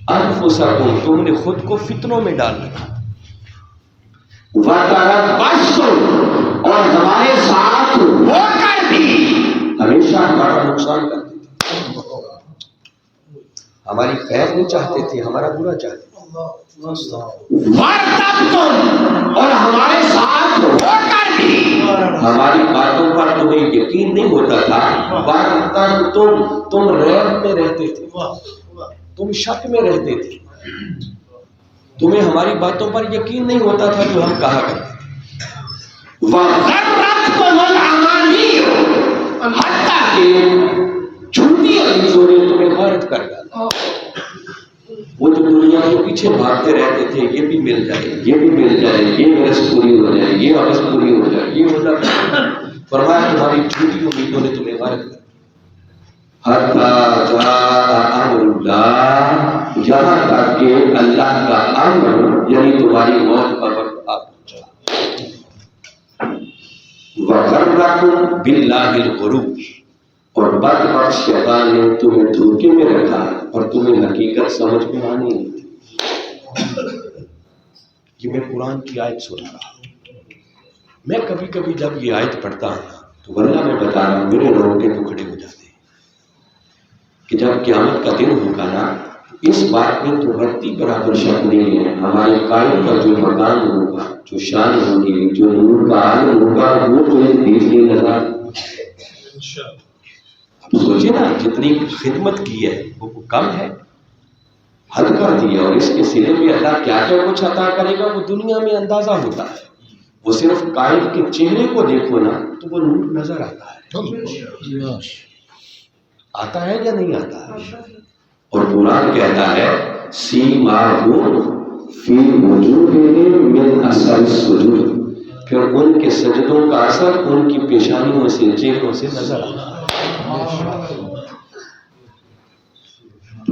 انفسکم تم نے خود کو فتنوں میں ڈال رکھا، وَتَرَبَّصْتُمْ اور ہمارے ساتھ ہو کر بھی ہمیشہ ہمارا نقصان کرتے تھے، ہماری خیر نہیں چاہتے تھے، ہمارا برا چاہتے تھے، وَارْتَبْتُمْ اور ہمارے ساتھ ہو کر بھی ہماری باتوں پر تمہیں یقین نہیں ہوتا تھا، وَارْتَبْتُمْ تم ریب میں رہتے تھے، تم شک میں رہتے تھے، تمہیں ہماری باتوں پر یقین نہیں ہوتا تھا جو ہم کہا کرتے تھے، وَغَرَّتْكُمُ الْأَمَانِيُّ حتیٰ کہ جھوٹی عزیزوں نے تمہیں غارت کر ڈالا، وہ جو دنیا کے پیچھے بھاگتے رہتے تھے، یہ بھی مل جائے، یہ بھی مل جائے، یہ غرض پوری ہو جائے، یہ حوث پوری ہو جائے، یہ ہو جائے، فرمایا تمہاری جھوٹی امیدوں نے تمہیں غارت کر حتی جاء امر اللہ، یہاں تک کہ اللہ کا امر یعنی تمہاری موت کا وقت آ پہنچا، وَغَرَّكُمْ بِاللَّهِ الْغُرُورُ اور بدبخت شیطان نے تمہیں دھوکے میں رکھا اور تمہیں حقیقت سمجھ میں آنی نہیں تھی۔ یہ میں قرآن کی آیت سنا رہا ہوں، میں کبھی کبھی جب یہ آیت پڑھتا ہوں تو ورنہ میں بتا رہا ہوں میرے روح کے ٹکڑے ہو جاتے ہیں کہ جب قیامت کا دن ہوگا نا، اس بات میں تو رتی برابر شک نہیں ہے، ہمارے قائد کا جو مقام ہوگا، جو شان ہوگی، جو نور کا عالم ہوگا، وہ تو ایک دیکھنے نظر۔ اب سوچے نا، جتنی خدمت کی ہے وہ کم ہے، حد کر دیا، اور اس کے سلے میں اللہ کیا کیا کچھ عطا کرے گا وہ دنیا میں اندازہ ہوتا ہے۔ وہ صرف قائد کے چہرے کو دیکھو نا تو وہ نور نظر آتا ہے، آتا ہے یا نہیں آتا ہے؟ اور قرآن کہتا ہے سیماہم فی وجوہہم من اثر السجود، پھر ان کے سجدوں کا اثر ان کی پیشانیوں سے، چہروں سے نظر آتا ہے۔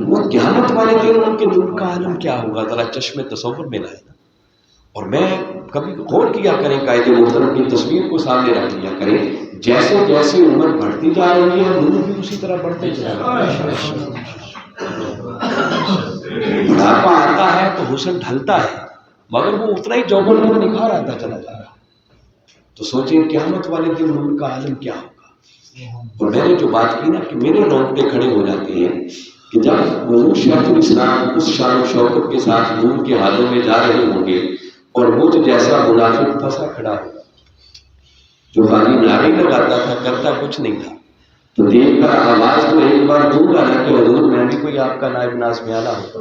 وہ قیامت والے دن ان کے نور کا عالم کیا ہوگا، ذرا چشم تصور میں لائے نا۔ اور میں کبھی غور کیا کریں، قائد محترم کی تصویر کو سامنے رکھ لیا کریں، جیسے جیسے عمر بڑھتی جا رہی ہے نور بھی اسی طرح بڑھتے چلا رہا ہے۔ بڑھاپا آتا ہے تو حسن ڈھلتا ہے، مگر وہ اتنا ہی جوبن میں نکھار آتا چلا جا رہا ہے۔ تو سوچیں قیامت والے دن نور کا عالم کیا ہوگا۔ اور میں نے جو بات کی نا کہ میرے رونگٹے کھڑے ہو جاتے ہیں کہ جب حضور شیخ الاسلام اس شان و شوکت کے ساتھ نور کے حالوں میں جا رہے ہوں گے، اور مجھ جیسا منافق پھنسا کھڑا ہوگا جو خالی نعرے لگاتا تھا، کرتا کچھ نہیں تھا، تو دیکھ کر آواز تو ایک بار دوں گا نا کہ حضور میں بھی کوئی آپ کا نائب نازم اعلیٰ ہوتا،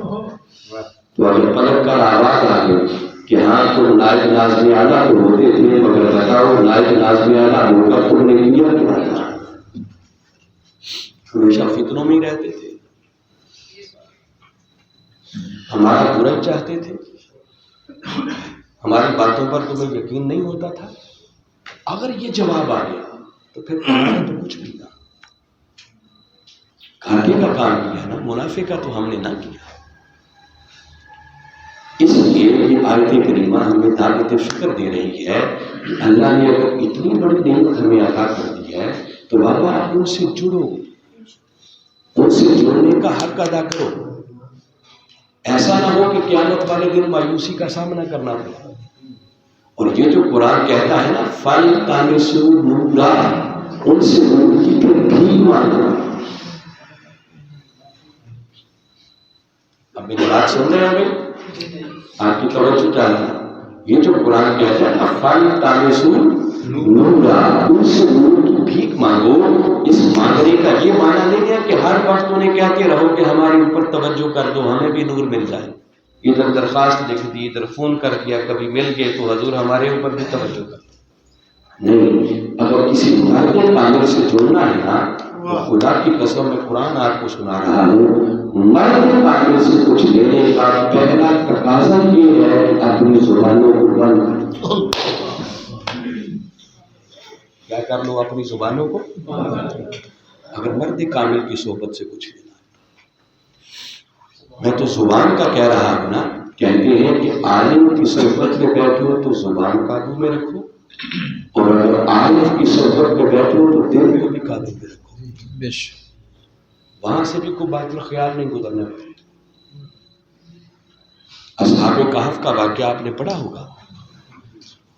تو اگر پلٹ کر آواز آ گئی کہ ہاں تم نائب نازم اعلیٰ تو ہوتے تھے، مگر بتاؤ نائب نازم اعلیٰ ہو کر تم نے کیا کیا تھا؟ ہمیشہ فتنوں میں ہی رہتے تھے، ہمارا برا ہی چاہتے تھے، ہماری باتوں پر تمہیں یقین نہیں ہوتا تھا۔ اگر یہ جواب آ گیا تو پھر تو کچھ بھی نہ، گھاٹے کا کام کیا نا، منافع کا تو ہم نے نہ کیا۔ اس لیے یہ آیت کریمہ ہمیں دعوت فکر دے رہی ہے، اللہ نے اگر اتنی بڑی نعمت ہمیں عطا کر دی ہے تو بابا آپ ان سے جڑو، ان سے جڑنے کا حق ادا کرو۔ ایسا نہ ہو کہ قیامت والے دن مایوسی کا سامنا کرنا پڑے۔ اور یہ جو قرآن کہتا ہے نا فَالْتَمِسُوا نُورًا، ان سے نور کی پھر بھی مانگو۔ اب میری بات سن رہے ہیں، آپ کی توجہ چاہتا ہے، یہ جو قرآن کہتا ہے نا فَالْتَمِسُوا نُورًا، ان سے نور کی بھیک مانگو، اس مانگنے کا یہ معنی نہیں ہے کہ ہر وقت انہیں کہتے رہو کہ ہمارے اوپر توجہ کر دو، ہمیں بھی نور مل جائے، ادھر درخواست لکھ دی، ادھر فون کر دیا، کبھی مل گئے تو حضور ہمارے اوپر بھی توجہ کر دو۔ نہیں، اگر کسی مرد کامل سے جڑنا ہے نا، تو خدا کی قسم میں قرآن آپ کو سنا رہا ہوں، مرد کامل سے کچھ لینے کا پہلا تقاضا یہ ہے کہ اپنی زبانوں کو بند کر دو۔ کیا کر لو؟ اپنی زبانوں کو۔ اگر مرد کامل کی صحبت سے کچھ لینا، میں تو زبان کا کہہ رہا ہوں نا، کہتے ہیں کہ عالم کی صحبت میں بیٹھو تو زبان قابو میں رکھو، اور اگر عالم کی صحبت میں بیٹھو تو دل کو بھی قابو میں رکھو، وہاں سے بھی کوئی باطل خیال نہیں گزرنا پڑے۔ اصحاب کہف کا واقعہ آپ نے پڑھا ہوگا،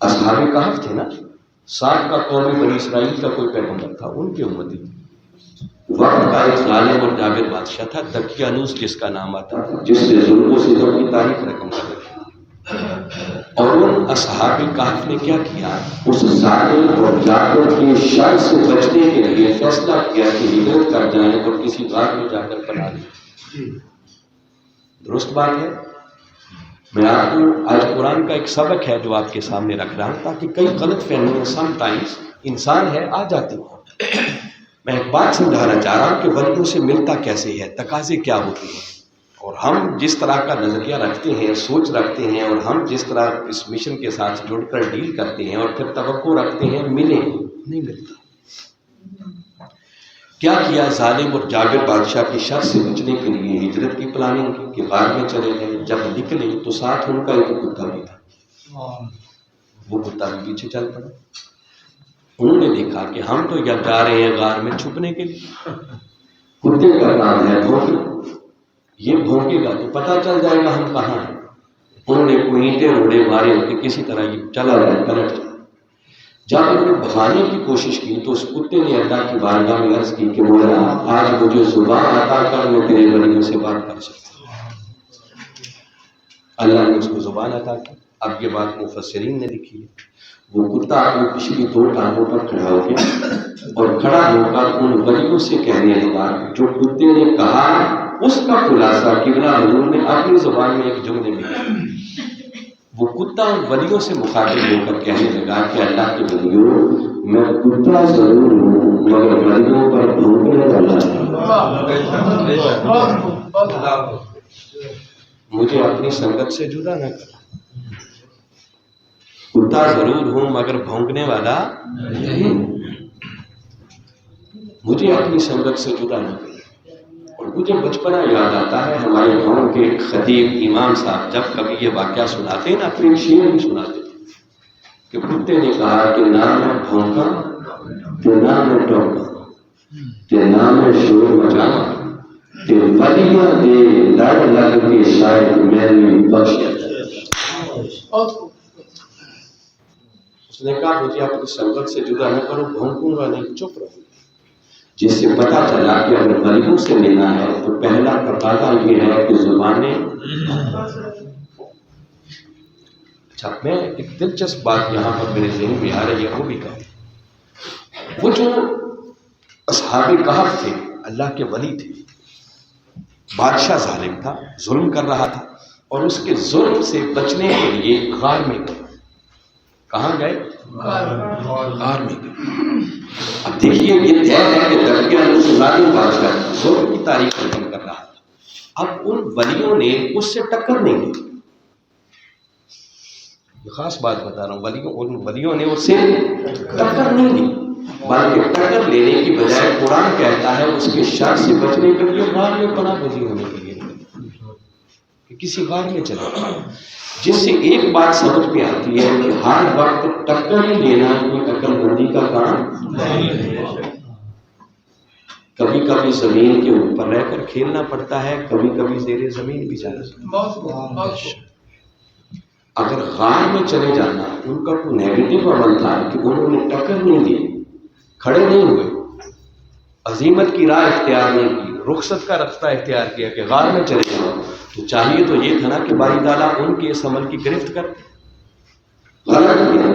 اصحاب کہف تھے نا، سات کا قوم بنی اسرائیل کا کوئی پیغمبر تھا، ان کے امتی وقت کا ایک ظالم اور جابر بادشاہ تھا، دقیانوس جس کا نام آتا تھا، جس نے ظلم و ستم کی تاریخ رقم کر رکھی۔ اور ان اصحاب کہف نے کیا کیا، اس ظالم اور جابر کے شر سے بچنے کے لیے فیصلہ کیا کہ ہجرت کر جائیں اور کسی غار میں جا کر پناہ لیں۔ درست بات ہے۔ میں آپ کو آج قرآن کا ایک سبق ہے جو آپ کے سامنے رکھ رہا ہوں، تاکہ کئی غلط فہمیاں سم ٹائمز انسان ہے آ جاتی ہیں۔ میں ایک بات سمجھانا چاہ رہا ہوں کہ ولیوں سے ملتا کیسے ہے، تقاضے کیا ہوتے ہیں، اور ہم جس طرح کا نظریہ رکھتے ہیں، سوچ رکھتے ہیں، اور ہم جس طرح اس مشن کے ساتھ جڑ کر ڈیل کرتے ہیں اور پھر توقع رکھتے ہیں ملے، نہیں ملتا۔ کیا کیا ظالم اور جابر بادشاہ کی شر سے بچنے کے لیے ہجرت کی پلاننگ کی کہ غار میں چلے گئے۔ جب نکلے تو ساتھ ان کا ایک کتا بھی تھا، وہ کتا بھی پیچھے چل پڑا۔ انہوں نے دیکھا کہ ہم تو یا جا رہے ہیں غار میں چھپنے کے لیے، کتے کا کام ہے بھونکنا، یہ بھونکے گا تو پتہ چل جائے گا ہم کہاں ہیں۔ انہوں نے کوئی اینٹیں روڑے مارے کہ کسی طرح یہ چلا جائے، پلٹ جائے۔ جب انہوں نے بھگانے کی کوشش کی تو اس کتے نے اللہ کی بارگاہ میں عرض کی کہ مولا آج مجھے زبان عطا کر، میں تیرے ولیوں سے بات کر سکتا ہوں۔ اللہ نے اس کو زبان عطا کی. اب یہ بات مفسرین نے لکھی ہے. وہ کتا اپنی پچھلی 2 ٹانگوں پر کھڑا ہو گیا اور کھڑا ہو کر ان ولیوں سے کہنے لگا جو کتے نے کہا اس کا خلاصہ قبلہ حضور نے اپنی زبان میں ایک جملے میں کیا. وہ کتا ان ولیوں سے مخاطب ہو کر کہنے لگا کہ اللہ کے ولیوں میں کتا ضرور ہوں مگر ولیوں پر بھونکنے والا مجھے اپنی سنگت سے جدا نہ کرو. کتا ضرور ہوں مگر بھونکنے والا نہیں. مجھے اپنی سنگت سے جدا نہ کرو. اور مجھے بچپنا یاد آتا ہے ہمارے گاؤں کے خطیب امام صاحب جب کبھی یہ واقعہ سناتے نا اپنے شعر بھی سناتے کہ کتے نے کہا کہ نہ میں بھونکا کہ نہ میں ٹوکا کہ نہ میں شور مچانا کہ ولیاں دے لڑ لگ کے شاید میں نے بخش. اس نے کہا مجھے اپنی سنگت سے جدا نہ کرو بھونکوں گا نہیں چپ رہوں. جس سے پتا چلا کہ اگر ولیوں سے لینا ہے تو پہلا تقاضا یہ ہے کہ زبانیں. اچھا میں ایک دلچسپ بات یہاں پر میرے ذہن میں آ رہی ہے وہ بھی کہوں. وہ جو اصحاب کہف تھے اللہ کے ولی تھے. بادشاہ ظالم تھا ظلم کر رہا تھا اور اس کے ظلم سے بچنے کے لیے غار میں گئے. کہاں گئے؟ غار میں گئے. اب دیکھیے یہ طے ہے کہ درمیان ظالم بادشاہ ظلم کی تاریخ ختم کر رہا تھا. اب ان ولیوں نے اس سے ٹکر نہیں دی. خاص بات بتا رہا ہوں ان ولیوں نے اس سے ٹکر نہیں دی بلکہ ٹکر لینے کی بجائے قرآن کہتا ہے اس کے شر سے بچنے کے لیے غار میں پناہ گزین ہونے کے لیے کہ کسی غار میں چلے. جس سے ایک بات سمجھ میں آتی ہے کہ ہر وقت ٹکر ہی لینا کوئی عقل مندی کا کام نہیں. کبھی کبھی زمین کے اوپر رہ کر کھیلنا پڑتا ہے کبھی کبھی زیر زمین بھی جانا. اگر غار میں چلے جانا ان کا کوئی نیگیٹو عمل تھا کہ انہوں نے ٹکر نہیں دی کھڑے نہیں ہوئے عزیمت کی راہ اختیار نہیں کی رخصت کا راستہ اختیار کیا کہ غار میں چلے جاؤ تو چاہیے تو یہ تھا نا کہ باری تعالیٰ ان کے اس عمل کی گرفت کرتے. غلط کیا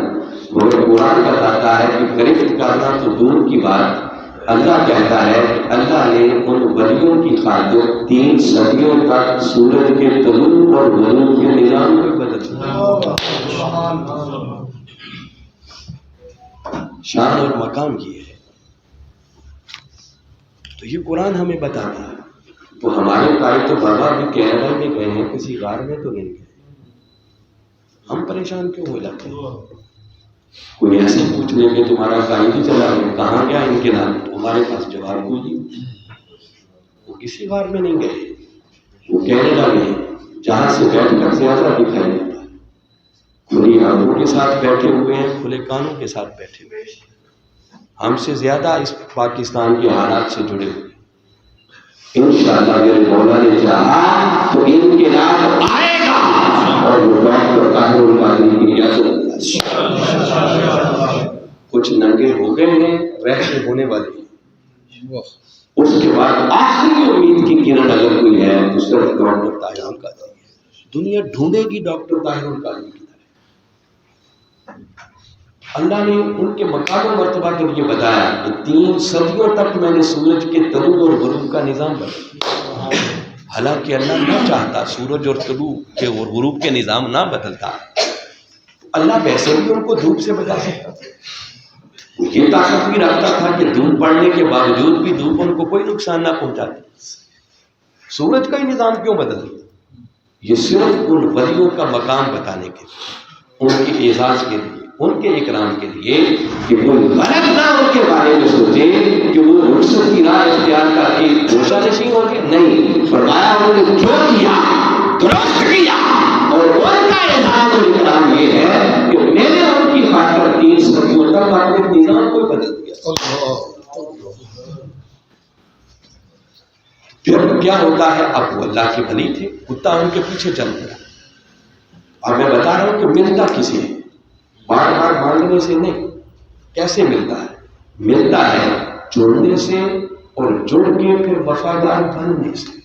مگر قرآن بتاتا ہے کہ گرفت کرنا تو دور کی بات. اللہ کہتا ہے کہ اللہ نے ان ولیوں کی خاطر 3 صدیوں تک سورج کے طلوع اور غروب کے نظام کو بدل دیا. شان اور مقام یہ ہے. تو یہ قرآن ہمیں بتاتا ہے. تو ہمارے قائد تو بابا بھی کینیڈا میں گئے ہیں کسی غار میں تو نہیں گئے. ہم پریشان کیوں ہو جاتے ہیں؟ کوئی ایسے پوچھ لیں کہ تمہارا قائد ہی چلا گیا کہاں گیا ان کے نام ہمارے پاس جواب کوئی نہیں. وہ کسی غار میں نہیں گئے وہ کینیڈا میں جہاں سے بیٹھ کر زیادہ دکھائی دیتا ہے. کھلی آنکھوں کے ساتھ بیٹھے ہوئے ہیں کھلے کانوں کے ساتھ بیٹھے ہوئے ہیں. ہم سے زیادہ اس پاکستان کے حالات سے جڑے ہوئے. انشاءاللہ میرے مولا نے چاہا تو ان کے نام آئے گا اور وہ ڈاکٹر طاہر القادری کی اجازت. کچھ ننگے ہو گئے ہیں رہتے ہونے والے ہیں. اس کے بعد آخری امید کی کرن اگر کوئی ہے تو صرف ڈاکٹر طاہر القادری ہے. دنیا ڈھونڈے گی ڈاکٹر طاہر القادری کی طرح. اللہ نے ان کے مقام و مرتبہ کے لیے بتایا کہ 3 صدیوں تک میں نے سورج کے طلوع اور غروب کا نظام بدلا. حالانکہ اللہ نہ چاہتا سورج اور طلوع کے اور غروب کے نظام نہ بدلتا. اللہ ویسے بھی ان کو دھوپ سے بچا سکتا تھا. یہ طاقت بھی رکھتا تھا کہ دھوپ پڑنے کے باوجود بھی دھوپ ان کو کوئی نقصان نہ پہنچاتی. سورج کا ہی نظام کیوں بدل دیا؟ یہ صرف ان ولیوں کا مقام بتانے کے لیے ان کے اعزاز کے لیے ان کے اکرام کے لیے کہ کوئی غلط نہ ان کے بارے میں سوچے کہ وہ رخصت کی راہ اختیار کر کے گوشہ نشین ہو گئے. نہیں فرمایا انہوں نے جو کیا درست کیا اور ان کا اعزاز اور اکرام یہ ہے کہ میں نے ان کی خاطر 3 صدیوں تک اپنے نظام کو بدل دیا. پھر کیا ہوتا ہے؟ اب وہ اللہ کے ولی تھے کتا ان کے پیچھے چل گیا. اور میں بتا رہا ہوں کہ ملتا کسی ہے بار بار مانگنے سے نہیں. کیسے ملتا ہے؟ ملتا ہے جڑنے سے اور جڑ کے پھر وفادار بننے سے.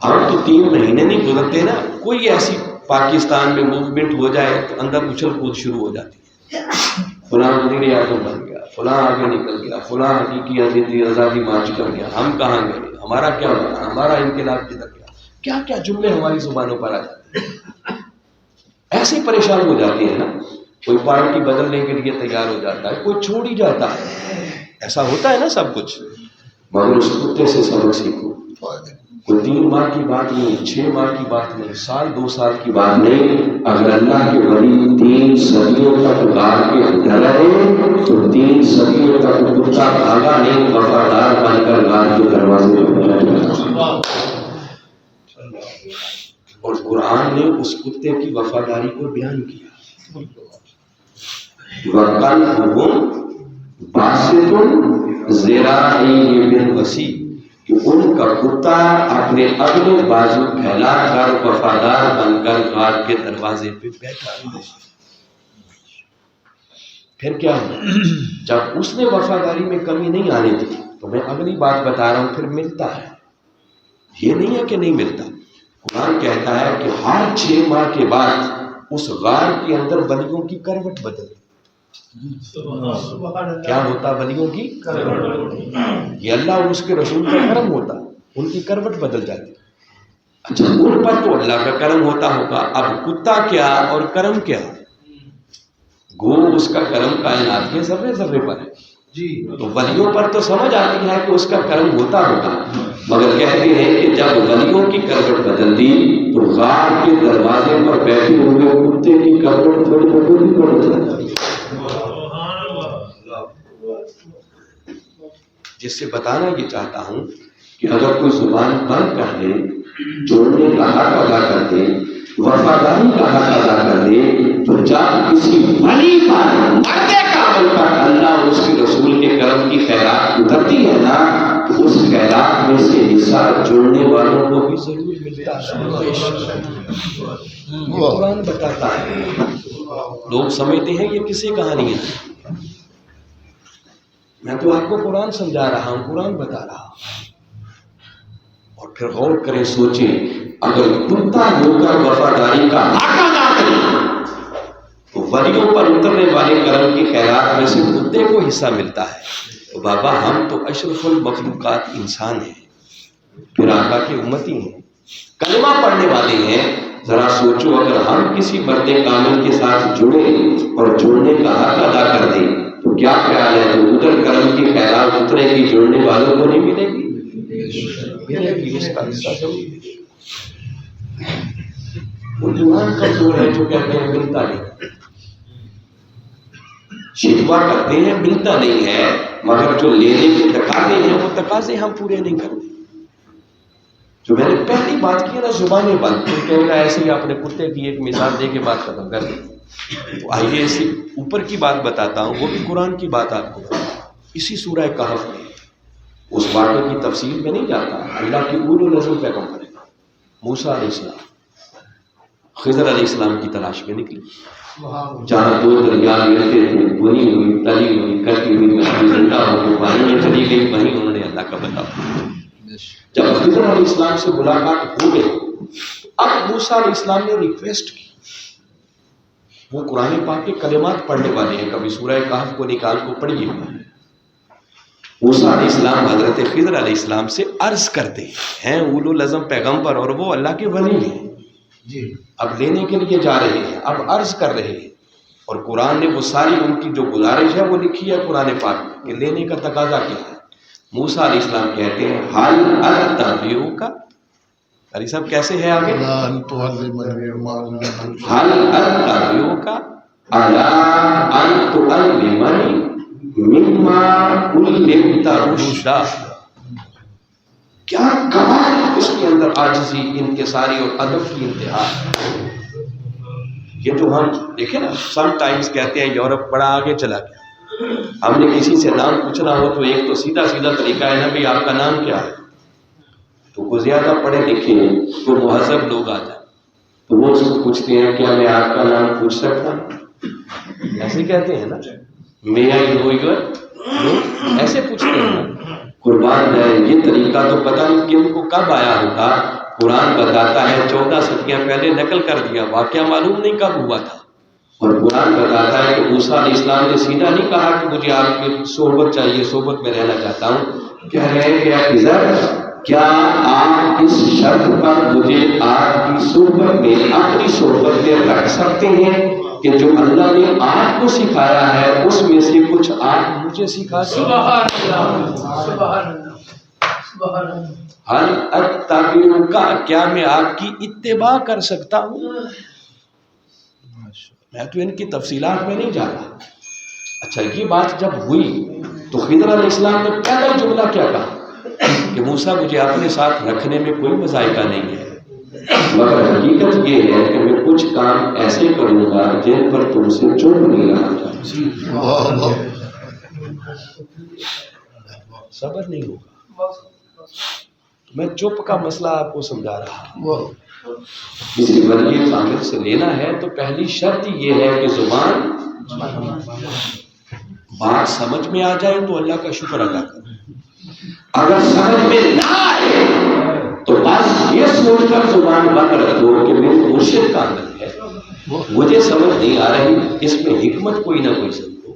ہم تو 3 مہینے نہیں گزرتے نا، کوئی ایسی پاکستان میں موومنٹ ہو جائے تو اندر اچھل کود شروع ہو جاتی ہے، فلاں وزیر اعظم بن گیا، فلاں آگے نکل گیا، فلاں حقیقی آزادی مارچ کر گیا، ہم کہاں گئے، ہمارا کیا ہوا، ہمارا انقلاب کدھر گیا، کیا کیا جملے ہماری زبانوں پر آ جاتے ہیں۔ ایسے پریشان ہو جاتے ہیں نا، کوئی پارٹی بدلنے کے لیے تیار ہو جاتا ہے، کوئی چھوڑ ہی جاتا ہے، ایسا ہوتا ہے نا سب کچھ۔ مگر اس کتے سے سبق سیکھو، کوئی 3 ماہ کی بات نہیں، 6 ماہ کی بات نہیں، سال 2 سال کی بات نہیں، اگر اللہ کے ولی 3 صدیوں تک غار کے اندر رہے تو 3 صدیوں تک کتا بھاگا نہیں، وفادار بن کر غار کے دروازے پر بیٹھا۔ اور قرآن نے اس کتے کی وفاداری کو بیان کیا، وَقَلْبُهُمْ بَاسِطٌ ذِرَاعَيْهِ بِالْوَسِيعِ، کہ ان کا کتا اپنے اگلے بازو پھیلا کر وفادار بن کر غار کے دروازے پہ بیٹھا ہے۔ پھر کیا ہوا؟ جب اس نے وفاداری میں کمی نہیں آنے دی تو میں اگلی بات بتا رہا ہوں، پھر ملتا ہے، یہ نہیں ہے کہ نہیں ملتا۔ قرآن کہتا ہے کہ ہر 6 ماہ کے بعد اس غار کے اندر ولیوں کی کروٹ بدلتی۔ کیا ہوتا ولیوں کی کروٹ؟ یہ اللہ اور اس کے رسول کا کرم ہوتا، ان کی کروٹ بدل جاتی۔ اچھا، ان پر تو اللہ کا کرم ہوتا ہوگا، اب کتا کیا اور کرم کیا؟ گو اس کا کرم کائنات کے ذرے ذرے پر ہے جی، تو ولیوں پر تو سمجھ آتی ہے کہ اس کا کرم ہوتا ہوگا، مگر کہتے ہیں کہ جب ولیوں کی کروٹ بدل دی تو غار کے دروازے پر بیٹھے ہوئے کتے کی کروٹ تھوڑی بہت پڑ جاتی۔ جس سے بتانا یہ چاہتا ہوں کہ اگر کوئی زبان بند کر دے، جوڑنے کا حق ادا کر دے، وفاداری کا حق ادا کر دے، تو جب کسی ولی پر مرد کامل پر اللہ اور اس کے رسول کے کرم کی خیرات اترتی ہے نا، تو اس خیرات میں سے حصہ جوڑنے والوں کو بھی ضرور ملتا ہے۔ قرآن بتاتا ہے، لوگ سمجھتے ہیں یہ کسی کہانی ہے، میں تو آپ کو قرآن سمجھا رہا ہوں، قرآن بتا رہا ہوں۔ اور پھر غور کریں، سوچیں، اگر کتا ہو کر وفاداری کا حق ادا کریں تو ولیوں پر اترنے والے کرم کی خیرات میں سے کتے کو حصہ ملتا ہے، تو بابا ہم تو اشرف المخلوقات انسان ہیں، پھر آقا کی امتی ہیں، کلمہ پڑھنے والے ہیں۔ ذرا سوچو، اگر ہم کسی مرد کامل کے ساتھ جڑیں اور جڑنے کا حق ادا کر دیں تو کیا خیال ہے، تو ادھر کرم کی خیرات اترے گی، جڑنے والوں کو نہیں ملے گی؟ ملے گی، اس کا حصہ ضرور۔ وہ ایمان کمزور ہے جو کہتے ہیں ملتا نہیں، شکوہ کرتے ہیں ملتا نہیں ہے، مگر جو لینے کے تقاضے ہیں وہ تقاضے ہم پورے نہیں کرتے۔ جو میں نے پہلی بات کی نا، زبانیں بند، تو کہنا ایسے ہی اپنے کتے کی ایک مثال دے کے بات ختم کر دیں۔ تو آئیے اس سے اوپر کی بات بتاتا ہوں، وہ بھی قرآن کی بات آپ کو بتاتا ہوں، اسی سورہ کہف میں، اس باتوں کی تفصیل میں نہیں جاتا۔ اللہ کی اولو العزم پیغمبر ہے، موسیٰ علیہ السلام خضر علیہ السلام کی تلاش میں نکلی، جہاں 2 دریا ملتے تھے، بنی ہوئی، تلی ہوئی، کٹی ہوئی مچھلی زندہ ہو کے پانی میں چلی گئی، وہیں انہوں نے اللہ کا بتایا۔ جب خضر علیہ السلام سے ملاقات ہو گئی، اب موسیٰ علیہ السلام نے ریکویسٹ کی، وہ قرآن پاک کے کلمات پڑھنے والے ہیں، کبھی سورہ کہف کو نکال کو پڑھیے۔ موسیٰ علیہ السلام حضرت خضر علیہ السلام سے عرض کرتے ہیں، اولو العزم پیغمبر اور وہ اللہ کے ولی ہیں جی، اب لینے کے لیے جا رہے ہیں، اب عرض کر رہے ہیں، اور قرآن نے وہ ساری ان کی جو گزارش ہے وہ لکھی ہے قرآن پاک میں کہ لینے کا تقاضا کیا ہے۔ موسیٰ علیہ السلام کہتے ہیں، حل اتبعک، علی صاحب کیسے ہے آگے، حل اتبعک علی ان تعلمنی مما علمت رشدا، کیا کمال اس کے اندر عاجزی، انکساری اور ادب کی انتہا۔ یہ جو ہم دیکھیں نا، سم ٹائمز کہتے ہیں یورپ بڑا آگے چلا گیا، ہم نے کسی سے نام پوچھنا ہو تو ایک تو سیدھا سیدھا طریقہ ہے نا، بھائی آپ کا نام کیا ہے، تو وہ زیادہ پڑھے لکھے تو مہذب لوگ آ جائیں تو وہ اس کو پوچھتے ہیں کیا میں آپ کا نام پوچھ سکتا ہوں، ایسے کہتے ہیں نا، may I know your name؟ ایسے پوچھتے ہیں نا، قربان جائے یہ طریقہ تو پتہ نہیں کن کو کب آیا ہوگا. قرآن بتاتا ہے 14 صدیاں پہلے نقل کر دیا, واقعہ معلوم نہیں کب ہوا تھا. اور قرآن بتاتا ہے کہ موسیٰ علیہ السلام نے سیدھا نہیں کہا کہ مجھے آپ کی صحبت چاہیے, صحبت میں رہنا چاہتا ہوں. کہہ رہے ہیں کہ خضر کیا آپ اس شرط پر مجھے آپ کی صحبت میں, اپنی صحبت میں رکھ سکتے ہیں کہ جو اللہ نے آپ کو سکھایا ہے اس میں سے کچھ آپ مجھے سکھا دیں. حل اتبعک, کیا میں آپ کی اتباع کر سکتا ہوں؟ میں تو ان کی تفصیلات میں نہیں جاتا. اچھا یہ بات جب ہوئی تو خضر علیہ السلام نے پہلا جملہ کیا کہا کہ موسیٰ مجھے اپنے ساتھ رکھنے میں کوئی مذائقہ نہیں ہے, مگر حقیقت یہ ہے کہ میں کچھ کام ایسے کروں گا جن پر تم سے چپ نہیں رہا جائے. صبر نہیں ہوگا. میں چپ کا مسئلہ آپ کو سمجھا رہا ہوں. کسی ولی کامل سے لینا ہے تو پہلی شرط یہ ہے کہ زبان بات سمجھ میں آ جائے تو اللہ کا شکر ادا کرو. اگر سمجھ میں نہ آئے تو بس یہ سوچ کر زبان بند رکھو کہ میرے مرشد کامل ہے, مجھے سمجھ نہیں آ رہی, اس میں حکمت کوئی نہ کوئی سمجھو.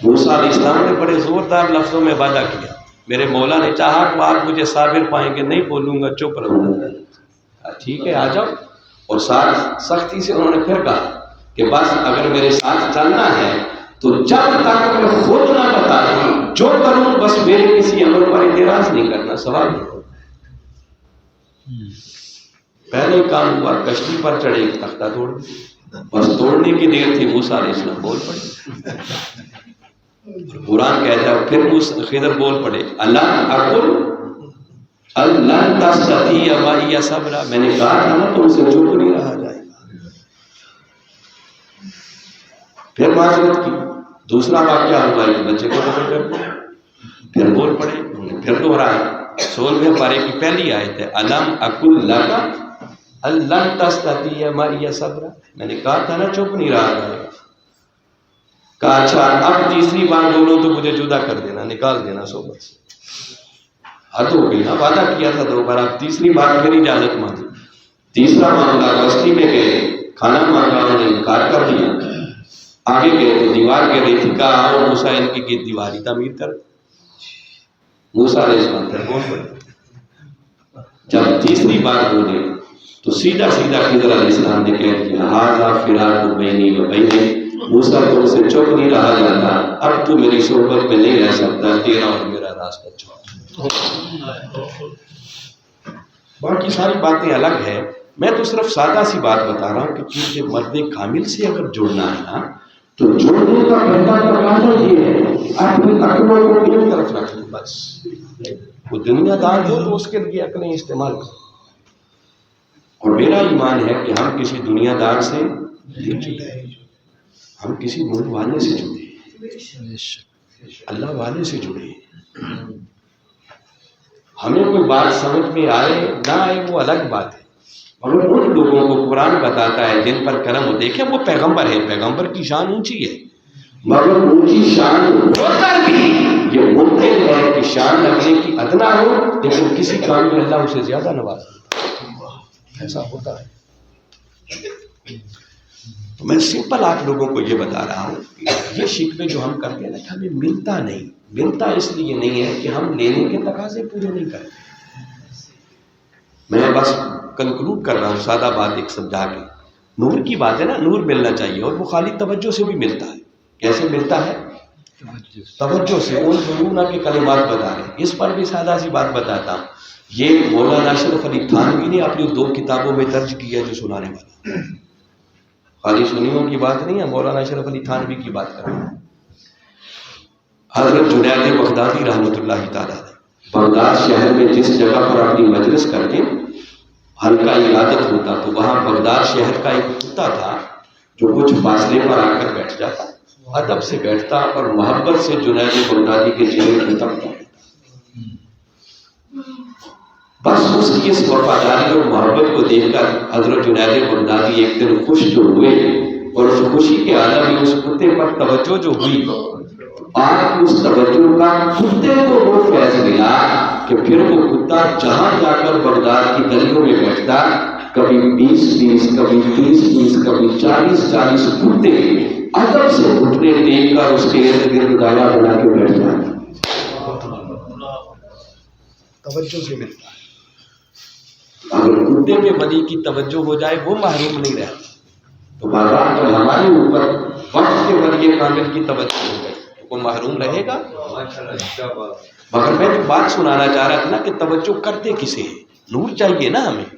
موسیٰ علیہ السلام نے بڑے زوردار لفظوں میں وعدہ کیا, میرے مولا نے چاہا تو آپ مجھے صابر پائیں گے, نہیں بولوں گا چپ رہوں گا. ٹھیک ہے آ جاؤ. اور ساتھ سختی سے انہوں نے پھر کہا کہ بس اگر میرے ساتھ چلنا ہے تو جب تک میں خود نہ بتا دوں جو کروں بس میرے کسی عمل پر اعتراض نہیں کرنا, سوال نہیں کرنا. پہلے کام ہوا, کشتی پر چڑھے ایک تختہ توڑ دیا, بس توڑنے کی دیر تھی موسیٰ علیہ السلام بول پڑے. قرآن کہتا ہے پھر خضر بول پڑے اللہ اقل اللہ تستطیع معی صبرا, میں نے کہا تھا نا تم سے چپ نہیں رہا جائے گا. پھر معذرت کی. دوسرا واقعہ ہوا, ایک بچے کو پکڑ کر پھر بول پڑے, پھر دوہرائے. 16ویں پارے کی پہلی آیت ہے الم اقل لک اللہ تستطیع معی صبرا, میں نے کہا تھا نا چپ نہیں رہا جائے گا. کہا اچھا اب تیسری بار بولو تو مجھے جدا کر دینا, نکال دینا صحبت سے. حد ہو گئی نا, وعدہ کیا تھا 2 بار, اب تیسری بار پھر اجازت مانگی. تیسرا معاملہ کشتی میں گئے, کھانا مانگا, انہوں نے انکار کر دیا. آگے گئے تو دیوار کہہ رہی تھی, کہا آؤ موسیٰ ان کی دیواری تعمیر کر. موسیٰ علیہ السلام پھر بول پڑے. جب تیسری بار بولے تو سیدھا سیدھا خضر علیہ السلام نے کہہ دیا ھذا فراق بینی و بینک, موسیٰ تم سے چپ نہیں رہا جاتا, اب تو میری صحبت میں نہیں رہ سکتا, تیرا اور میرا راستہ چھوڑ. باقی ساری باتیں الگ ہیں, میں تو صرف سادہ سی بات بتا رہا ہوں کہ چونکہ مرد کامل سے اگر جڑنا ہے نا تو جڑنے کا پہلا تقاضا یہ ہے اپنی عقلوں کو ایک طرف رکھ لو. بس وہ دنیا دار ہو تو اس کے لیے عقلیں استعمال کرو. اور میرا ایمان ہے کہ ہم کسی دنیا دار سے نہیں جڑے, ہم کسی ملک والے سے جڑے, اللہ والے سے جڑے. ہمیں کوئی بات سمجھ میں آئے نہ آئے وہ الگ بات ہے, مگر ان لوگوں کو قرآن بتاتا ہے جن پر کرم ہو. دیکھیں وہ پیغمبر ہے, پیغمبر کی شان اونچی ہے, مگر اونچی شان ہو کر بھی یہ ممکن ہے کہ شان لگنے کی ادنا ہو لیکن کسی کام میں اللہ اسے زیادہ نواز دے. ایسا ہوتا ہے. تو میں سمپل آپ لوگوں کو یہ بتا رہا ہوں کہ یہ شکوے جو ہم کرتے ہیں نا ہمیں ملتا نہیں. ملتا اس لیے نہیں ہے کہ ہم لینے کے تقاضے پورے نہیں کرتے. میں بس کنکلوڈ کر رہا ہوں سادہ بات ایک سمجھا کے. نور کی بات ہے نا, نور ملنا چاہیے اور وہ خالی توجہ سے بھی ملتا ہے. کیسے ملتا ہے؟ توجہ سے. ان ضرور کے کلمات بتا رہے ہیں, اس پر بھی سادہ سی بات بتاتا ہوں. یہ مولانا اشرف علی تھانوی نے اپنی 2 کتابوں میں درج کیا جو سنانے والا. خالی سنیوں کی بات نہیں ہے, مولانا اشرف علی تھانوی کی بات کر رہا ہوں. حضرت جنید بغدادی رحمۃ اللہ تعالیٰ بغداد شہر میں جس جگہ پر اپنی مجلس کر کے حلقہ عبادت ہوتا تو وہاں بغداد شہر کا ایک کتا تھا جو کچھ فاصلے پر آ کر بیٹھ جاتا, ادب سے بیٹھتا اور محبت سے جنید بغدادی کے چہرے پہ تکتا. بس اس کی اس وفاداری اور محبت کو دیکھ کر حضرت جنید بغدادی ایک دن خوش جو ہوئے اور اس خوشی کے عالم میں اس کتے پر توجہ جو ہوئی آپ کی اس توجہ کا کتے کو وہ فیض ملا کہ پھر وہ کتا جہاں جا کر بغداد کی گلیوں میں بیٹھتا، کبھی 20 کبھی 30 کبھی 40 کتے ادب سے گھٹنے دیکھ کر اس کے ارد گرد دائرہ بنا کے بیٹھ جاتے۔ توجہ سے ملتا ہے۔ اگر کتے میں ولی کی توجہ ہو جائے وہ محروم نہیں رہتا۔ تو بازار میں ہمارے اوپر وقت کے ولی کامل کی توجہ ہو گئی تو کوئی محروم رہے گا؟ مگر میں جو بات سنانا چاہ رہا تھا نا کہ توجہ کرتے کسے ہیں؟ نور چاہیے نا ہمیں۔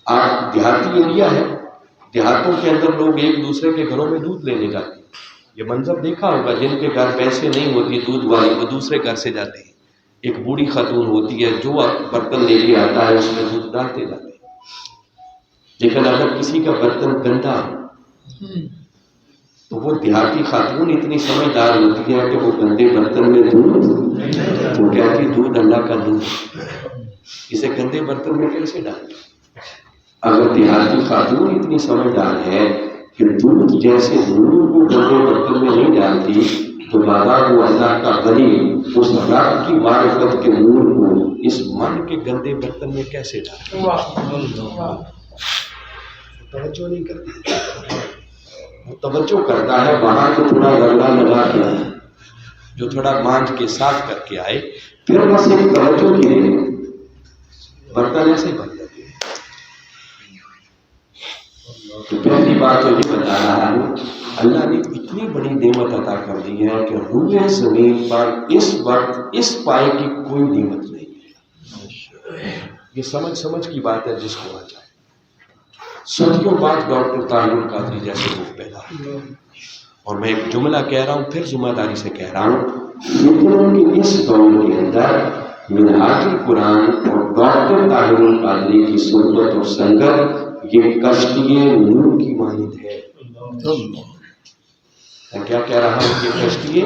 آپ دیہاتی ایریا ہے، دیہاتوں کے اندر لوگ ایک دوسرے کے گھروں میں دودھ لینے جاتے ہیں۔ یہ منظر دیکھا ہوگا، جن کے گھر پیسے نہیں ہوتی دودھ والی وہ دوسرے گھر سے جاتے ہیں۔ ایک بوڑھی خاتون ہوتی ہے جو برتن لے کے آتا ہے اس میں دودھ ڈالتے جاتے ہیں۔ لیکن اگر کسی کا برتن گندا ہو تو وہ دیہاتی خاتون اتنی سمجھدار ہوتی ہے کہ وہ گندے برتن میں دودھ، وہ کہتی دودھ اللہ کا دودھ، اسے گندے برتن میں کیسے ڈالیں؟ اگر دیہاتی خاتون اتنی سمجھدار ہے کہ دودھ جیسے نور کو گندے برتن میں نہیں ڈالتی تو بابا وہ اللہ کا ولی اس رب کی معرفت کے نور کو اس من کے گندے برتن میں کیسے ڈالیں؟ توجہ نہیں کرتی۔ وہ توجہ کرتا ہے وہاں تو تھوڑا گندا لگا کے آئے، جو تھوڑا مانج کے صاف کر کے آئے، پھر بس ایک توجہ کی برتن ایسے بن جاتے ہیں۔ تو پہلی بات تو یہ بتا رہا ہوں، اللہ نے اتنی بڑی نعمت عطا کر دی ہے کہ روئے زمین پر اس وقت اس پائے کی کوئی نعمت نہیں ہے۔ یہ سمجھ کی بات ہے جس کو آ جائے۔ صدیوں بعد ڈاکٹر طاہر القادری جیسے لوگ پیدا ہوئے، اور میں ایک جملہ کہہ رہا ہوں، پھر ذمہ داری سے کہہ رہا ہوں، فتنوں کے اس دور کے اندر منہاج القرآن اور ڈاکٹر طاہر القادری کی صحبت اور سنگت یہ کشتی نور کی مانند ہے۔ میں کیا کہہ رہا ہوں؟ یہ کشتی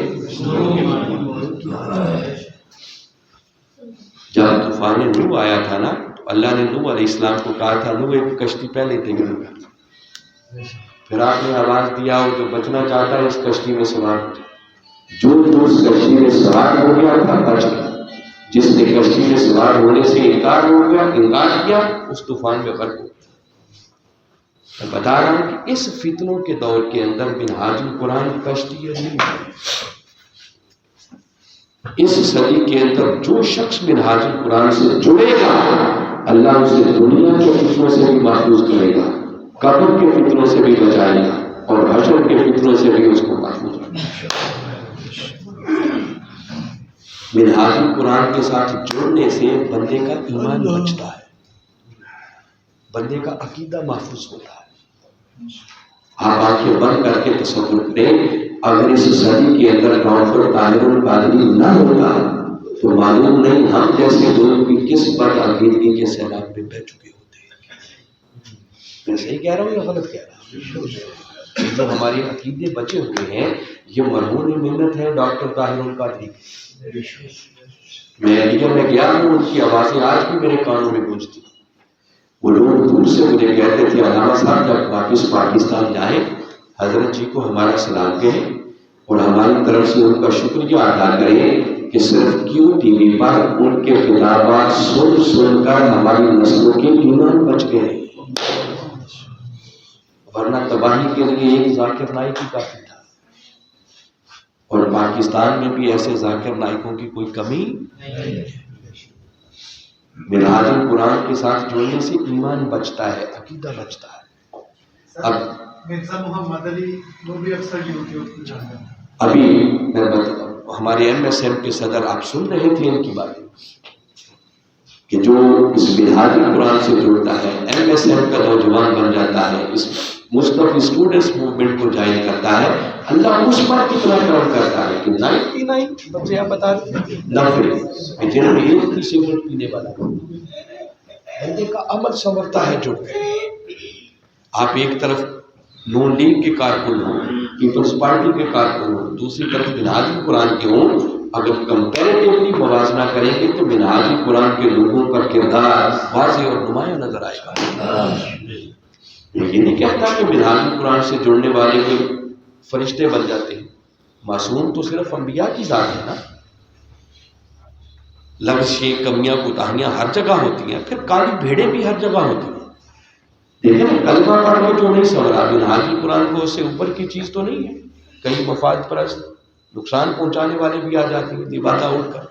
جب طوفان نوح آیا تھا نا تو اللہ نے نوح علیہ السلام کو کہا تھا نوح ایک کشتی پہلے تیار کر، پھر آپ نے آواز دیا اور جو بچنا چاہتا ہے اس کشتی میں سوار ہو جائے۔ جو اس کشتی میں سوار ہو گیا تھا بچ گیا، جس نے کشتی میں سوار ہونے سے انکار کیا اس طوفان میں غرق ہو گیا۔ میں بتا رہا ہوں کہ اس فتنوں کے دور کے اندر منہاج القرآن کشتی نہیں ہے۔ اس صدی کے اندر جو شخص منہاج القرآن سے جڑے گا اللہ اسے دنیا کے فتنوں سے بھی محفوظ کرے گا، قبر کے فتنوں سے بھی بچائے گا، اور حشر کے فتنوں سے بھی اس کو محفوظ کرے گا۔ منہاج القرآن کے ساتھ جڑنے سے بندے کا ایمان بچتا ہے، بندے کا عقیدہ محفوظ ہوتا ہے۔ آپ آنکھیں بند کر کے تصور کریں، اگر اس صدی کے اندر ڈاکٹر طاہر القادری نہ ہوتا تو معلوم نہیں ہم جیسے لوگ بھی کس بد عقیدگی کے سیلاب پہ بہ چکے ہوتے ہیں۔ میں صحیح کہہ رہا ہوں یا غلط کہہ رہا ہوں؟ جو ہمارے عقیدے بچے ہوئے ہیں یہ مرہون منت ہے ڈاکٹر طاہر القادری کی۔ میں ایریا میں گیا ہوں، ان کی آوازیں آج بھی میرے کانوں میں گونجتی۔ وہ لوگ دور سے مجھے کہتے تھے علامہ صاحب جب واپس پاکستان جائیں حضرت جی کو ہمارا سلام کہیں اور ہماری طرف سے ان کا شکریہ ادا کریں کہ صرف کیوں ٹی وی پر ان کے خطابات سن کر ہماری نسلوں کے ایمان بچ گئے، ورنہ تباہی کے لیے ایک ذاکر نائک ہی کافی تھا، اور پاکستان میں بھی ایسے ذاکر نائکوں کی کوئی کمی نہیں ہے۔ منہاج القرآن کے ساتھ جڑنے سے ایمان بچتا ہے، عقیدہ بچتا ہے۔ اب مرزا محمد علی وہ بھی اکثر یوٹیوب ابھی ہمارے MSM کے صدر آپ سن رہے تھے ان کی باتیں کہ جو اس منہاج القرآن سے جڑتا ہے MSM کا نوجوان بن جاتا ہے، اس مصطفی اسٹوڈنٹس موومنٹ کو جوائن کرتا ہے، اللہ اس پر کتنا کرم کرتا ہے کہ 99 بچے آپ بتا رہے ہیں 90 جنہوں نے ایک بھی سگریٹ پینے والا بندے کا عمل سنورتا ہے جڑ گئے۔ آپ ایک طرف نون لیگ کے کارکن ہوں، پیپلز پارٹی کے کارکن ہوں، دوسری طرف منہاج القرآن کے ہوں، اگر کمپیریٹیولی موازنہ کریں گے تو منہاج القرآن کے لوگوں کا کردار واضح اور نمایاں نظر آئے گا۔ یہ نہیں کہتا کہ منہاج القرآن سے جڑنے والے کوئی فرشتے بن جاتے ہیں، معصوم تو صرف انبیاء کی ذات ہے نا. لغزشیں، کمیاں، کوتاہیاں ہر جگہ ہوتی ہیں، پھر کالی بھیڑیں بھی ہر جگہ ہوتی ہیں. دیکھیں کلمہ پڑھ کے جو نہیں سنورا، منہاج قرآن کو اس سے اوپر کی چیز تو نہیں ہے. کئی مفاد پرست نقصان پہنچانے والے بھی آ جاتے ہیں دیباتہ اٹھ کر.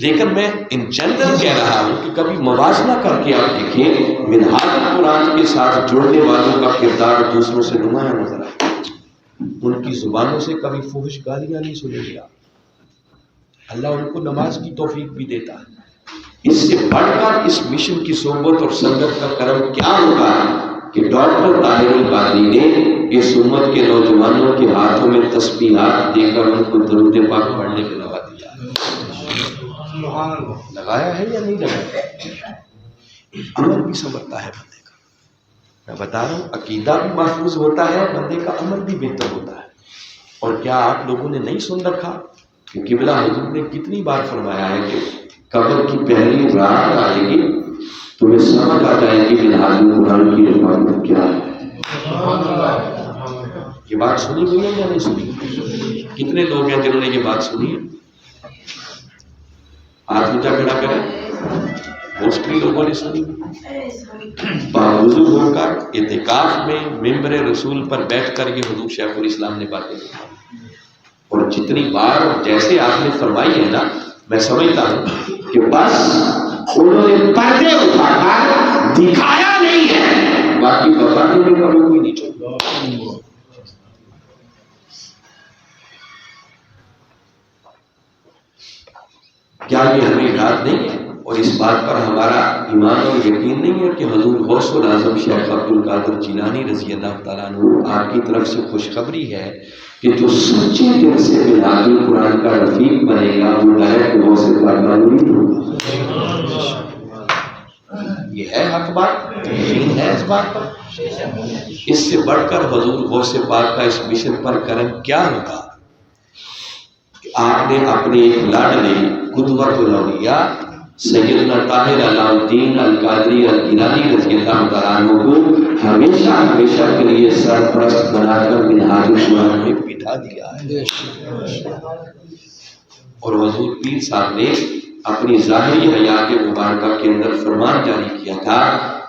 لیکن میں ان جنرل کہہ رہا ہوں کہ کبھی موازنہ کر کے آپ دیکھیں منہاج قرآن کے ساتھ جڑنے والوں کا کردار دوسروں سے نمایاں نظر آئے. ان کی زبانوں سے کبھی فحش گالیاں نہیں سنے گیا. اللہ ان کو نماز کی توفیق بھی دیتا ہے. اس سے بڑھ کر اس مشن کی صحبت اور سنگت کا کرم کیا ہوگا کہ ڈاکٹر طاہر القادری نے اس امت کے نوجوانوں کے ہاتھوں میں تسبیحات دے کر ان کو درود پاک پڑھنے پہ لگا دیا. لگایا ہے یا نہیں لگایا؟ عمل بھی سنورتا ہے بندے کا. میں بتا رہا ہوں عقیدہ بھی محفوظ ہوتا ہے، بندے کا عمل بھی بہتر ہوتا ہے. اور کیا آپ لوگوں نے نہیں سن رکھا کہ قبلہ حضور نے کتنی بار فرمایا ہے کہ قبر کی پہلی رات آئے گی تمہیں سمجھ آ جائے گی کہ منہاج قرآن کی حفاظت کیا ہے. یہ بات سنی ہوئی ہے یا نہیں سنی؟ کتنے لوگ ہیں جنہوں نے یہ بات سنی ہے؟ ہاتھ اونچا کھڑا کریں. موسٹلی لوگوں نے سنی. باوضو ہو کر اعتکاف میں ممبر رسول پر بیٹھ کر یہ حضور شیخ الاسلام نے باتیں کی. اور جتنی بار جیسے آپ نے فرمائی ہے نا، میں سمجھتا ہوں کہ بس انہوں نے پردے اٹھا کر دکھایا نہیں ہے، باقی بتانے میں کبھی کوئی نہیں چاہتا. کیا یہ ہمیں یاد نہیں ہے اور اس بات پر ہمارا ایمان اور یقین نہیں ہے کہ حضور غوث الاعظم شیخ عبد القادر جیلانی رضی اللہ تعالیٰ عنہ آپ کی طرف سے خوشخبری ہے کہ جو سچے دل سے منہاج قرآن کا رفیق بنے گا وہ ڈائریکٹ غوث پاک کا مرید ہوگا. یہ ہے حق بات، یقین ہے اس بات پر. اس سے بڑھ کر حضور غوث پاک کا اس مشن پر کرم کیا ہوگا کہ آپ نے اپنے ایک لاڈلے قدوۃ الاولیاء سیدنا طاہر علاء الدین القادری الگیلانی رضی اللہ تعالیٰ عنہ کو ہمیشہ ہمیشہ کے لیے سرپرست بنا کر منہاج قرآن میں بٹھا دیا ہے. اور حضور پیر صاحب نے اپنی ظاہری حیات مبارکہ کے اندر فرمان جاری کیا تھا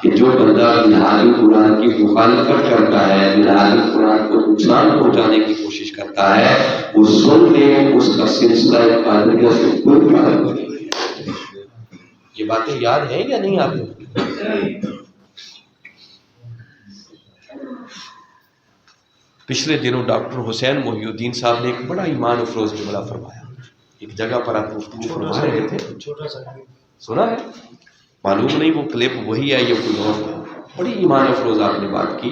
کہ جو بندہ منہاج قرآن کی مخالفت کرتا ہے، منہاج قرآن کو نقصان پہنچانے کی کوشش کرتا ہے، وہ سن لے اس کا سلسلہ قادریہ سے کوئی تعلق نہیں. یہ باتیں یاد ہیں یا نہیں آپ کو؟ پچھلے دنوں ڈاکٹر حسین محی الدین صاحب نے ایک بڑا ایمان افروز جملہ فرمایا. ایک جگہ پر آپ گفتگو فرما رہے تھے، سنا ہے؟ معلوم نہیں وہ کلپ وہی ہے یا کوئی اور. بڑی ایمان افروز آپ نے بات کی.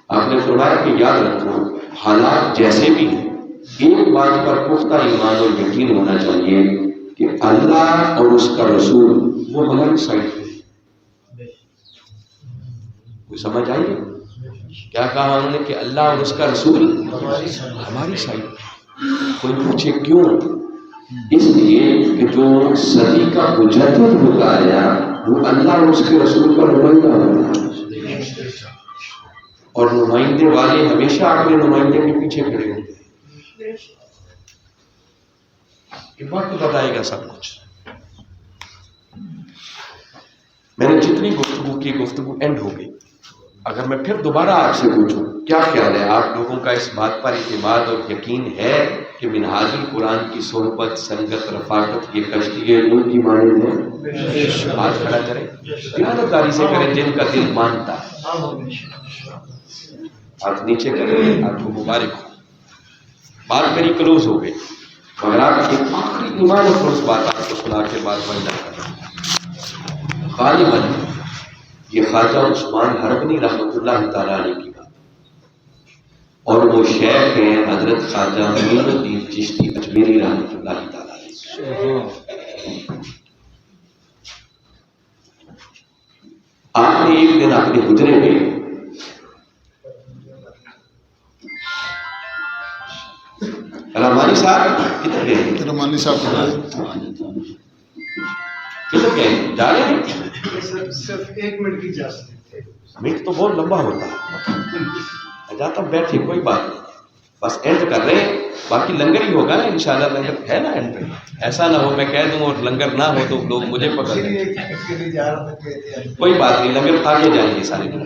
آپ نے فرمایا کہ یاد رکھو حالات جیسے بھی ہیں، ایک بات پر پختہ ایمان اور یقین ہونا چاہیے کہ اللہ اور اس کا رسول وہ ہماری سائڈ پہ. کوئی سمجھ آئی؟ کیا کہا انہوں نے کہ اللہ اور اس کا رسول ہماری سائڈ پہ. کوئی پوچھے کیوں؟ اس لیے کہ جو صدی کا مجدد ہوتا آیا وہ اللہ اور اس کے رسول کا نمائندہ ہوتا ہے، اور نمائندے والے ہمیشہ اپنے نمائندے کے پیچھے کھڑے ہوتے ہیں. یہ وقت بتائے گا سب کچھ. میں نے جتنی گفتگو کی، گفتگو اینڈ ہو گئی. اگر میں پھر دوبارہ آپ سے پوچھوں کیا خیال ہے آپ لوگوں کا اس بات پر اعتماد اور یقین ہے کہ منہاج قرآن کی صحبت، سنگت، رفاقت یہ کشتی ان کی مانند ہے؟ ہاتھ کھڑا کریں، دیانتداری سے کریں جن کا دل مانتا ہے. ہاتھ نیچے کریں. آپ کو مبارک ہو. بات میری کلوز ہو گئی، مگر آپ ایک آخری ایمان افروز بات آپ کو سنا کے بعد بندہ کریں. غالباً یہ خواجہ عثمان ہربنی رحمۃ اللہ تعالیٰ علیہ کی بات، اور وہ شیخ ہیں حضرت خواجہ معین الدین چشتی اجمیری رحمۃ اللہ تعالیٰ علیہ. آپ نے ایک دن اپنے حجرے میں رحمانی صاحب کدھر گئے؟ رحمانی صاحب کدھر گئے؟ جا رہے ہیں؟ صرف 1 منٹ کی اجازت ہے. میٹ تو بہت لمبا ہوتا ہے. میں جاتا ہوں، بیٹھے کوئی بات نہیں. بس اینڈ کر رہے ہیں، باقی لنگر ہی ہوگا نا انشاءاللہ، لنگر ہے نا اینڈ پہ، ایسا نہ ہو میں کہہ دوں اور لنگر نہ ہو تو لوگ مجھے پکڑ لیں، کوئی بات نہیں، لنگر کھا کے جائیں گے سارے لوگ۔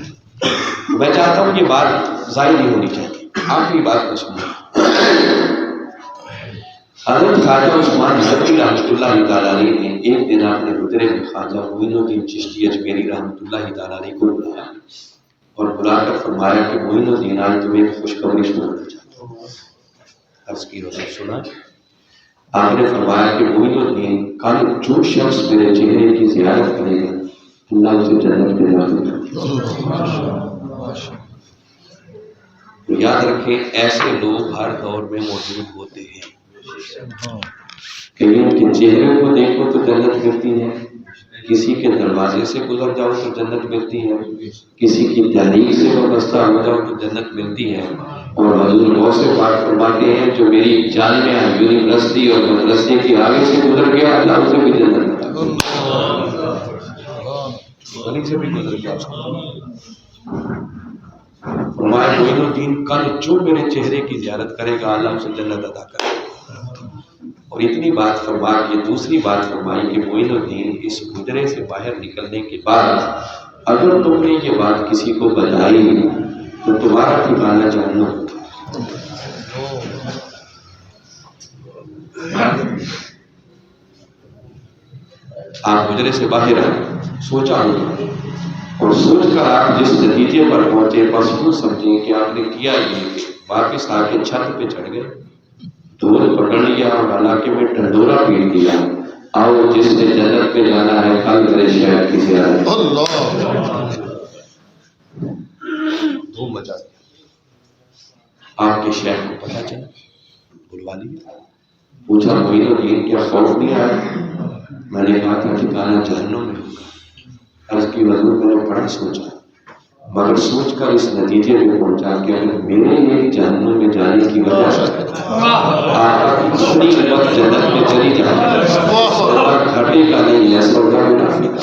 میں چاہتا ہوں یہ بات ضائع نہیں ہونی چاہیے، آخری بات کو سنیں۔ حضرت خواجہ عثمان نقوی رحمۃ اللہ تعالیٰ علیہ نے ایک دن اپنے حجرے میں خواجہ معین الدین چشتی اجمیری رحمۃ اللہ تعالیٰ علیہ کو بلایا اور بلا کر فرمایا کہ معین الدین آج تمہیں ایک خوشخبری سنانا چاہتا ہوں۔ عرض کی حضرت سنا؟ آپ نے فرمایا کہ معین الدین کل جو شخص میرے چہرے کی زیارت کرے گا اللہ اسے جنت میں داخل کر دے۔ تو یاد رکھیں ایسے لوگ ہر دور میں موجود ہوتے ہیں کہ ان کے چہرے کو دیکھو تو جنت ملتی ہے، کسی کے دروازے سے گزر جاؤ تو جنت ملتی ہے، کسی کی تحریک سے وابستہ ہو جاؤ تو جنت ملتی ہے۔ اور حضور غوث پاک فرماتے ہیں جو میری جامعہ یونیورسٹی اور مدرسے کی آگے سے گزر گیا اللہ اسے بھی جنت ملتا ہے، سے بھی گزر گیا۔ فرمایا معین الدین کل جو میرے چہرے کی زیارت کرے گا اللہ اسے جنت عطا کرے گا۔ اور اتنی بات فرما کے دوسری بات فرمائی کہ معین الدین اس حجرے سے باہر نکلنے کے بعد اگر تم نے یہ بات کسی کو بتائی تو تمہارا ٹھکانہ جہنم۔ آپ حجرے سے باہر آئے، سوچا ہوگا اور سوچ کر آپ جس نتیجے پر پہنچے بس یوں سمجھیں کہ آپ نے کیا یہ کہ واپس آ کے چھت پہ چڑھ گئے، دھول پکڑ لیا اور علاقے میں ڈنڈورا پیٹ دیا، آؤ جس نے جنت پہ جانا ہے کل کرے شہر کی زیارت۔ دھوم مچا دیا۔ آپ کے شہر کو پتہ چلا، بلوا لیا، پوچھا معین الدین کیا خوف نہیں آیا؟ میں نے کہا تھا ٹھکانہ جہنم میں ہوگا۔ عرض کی حضور میں نے بڑا سوچا مگر سوچ کر اس نتیجے میں پہنچا کہ اگر میرے لیے جہنم میں جانے کی وجہ سے آپ اپنی وقت جنت میں چلی جائے گھٹے کا نہیں ہے سودا منافع کا۔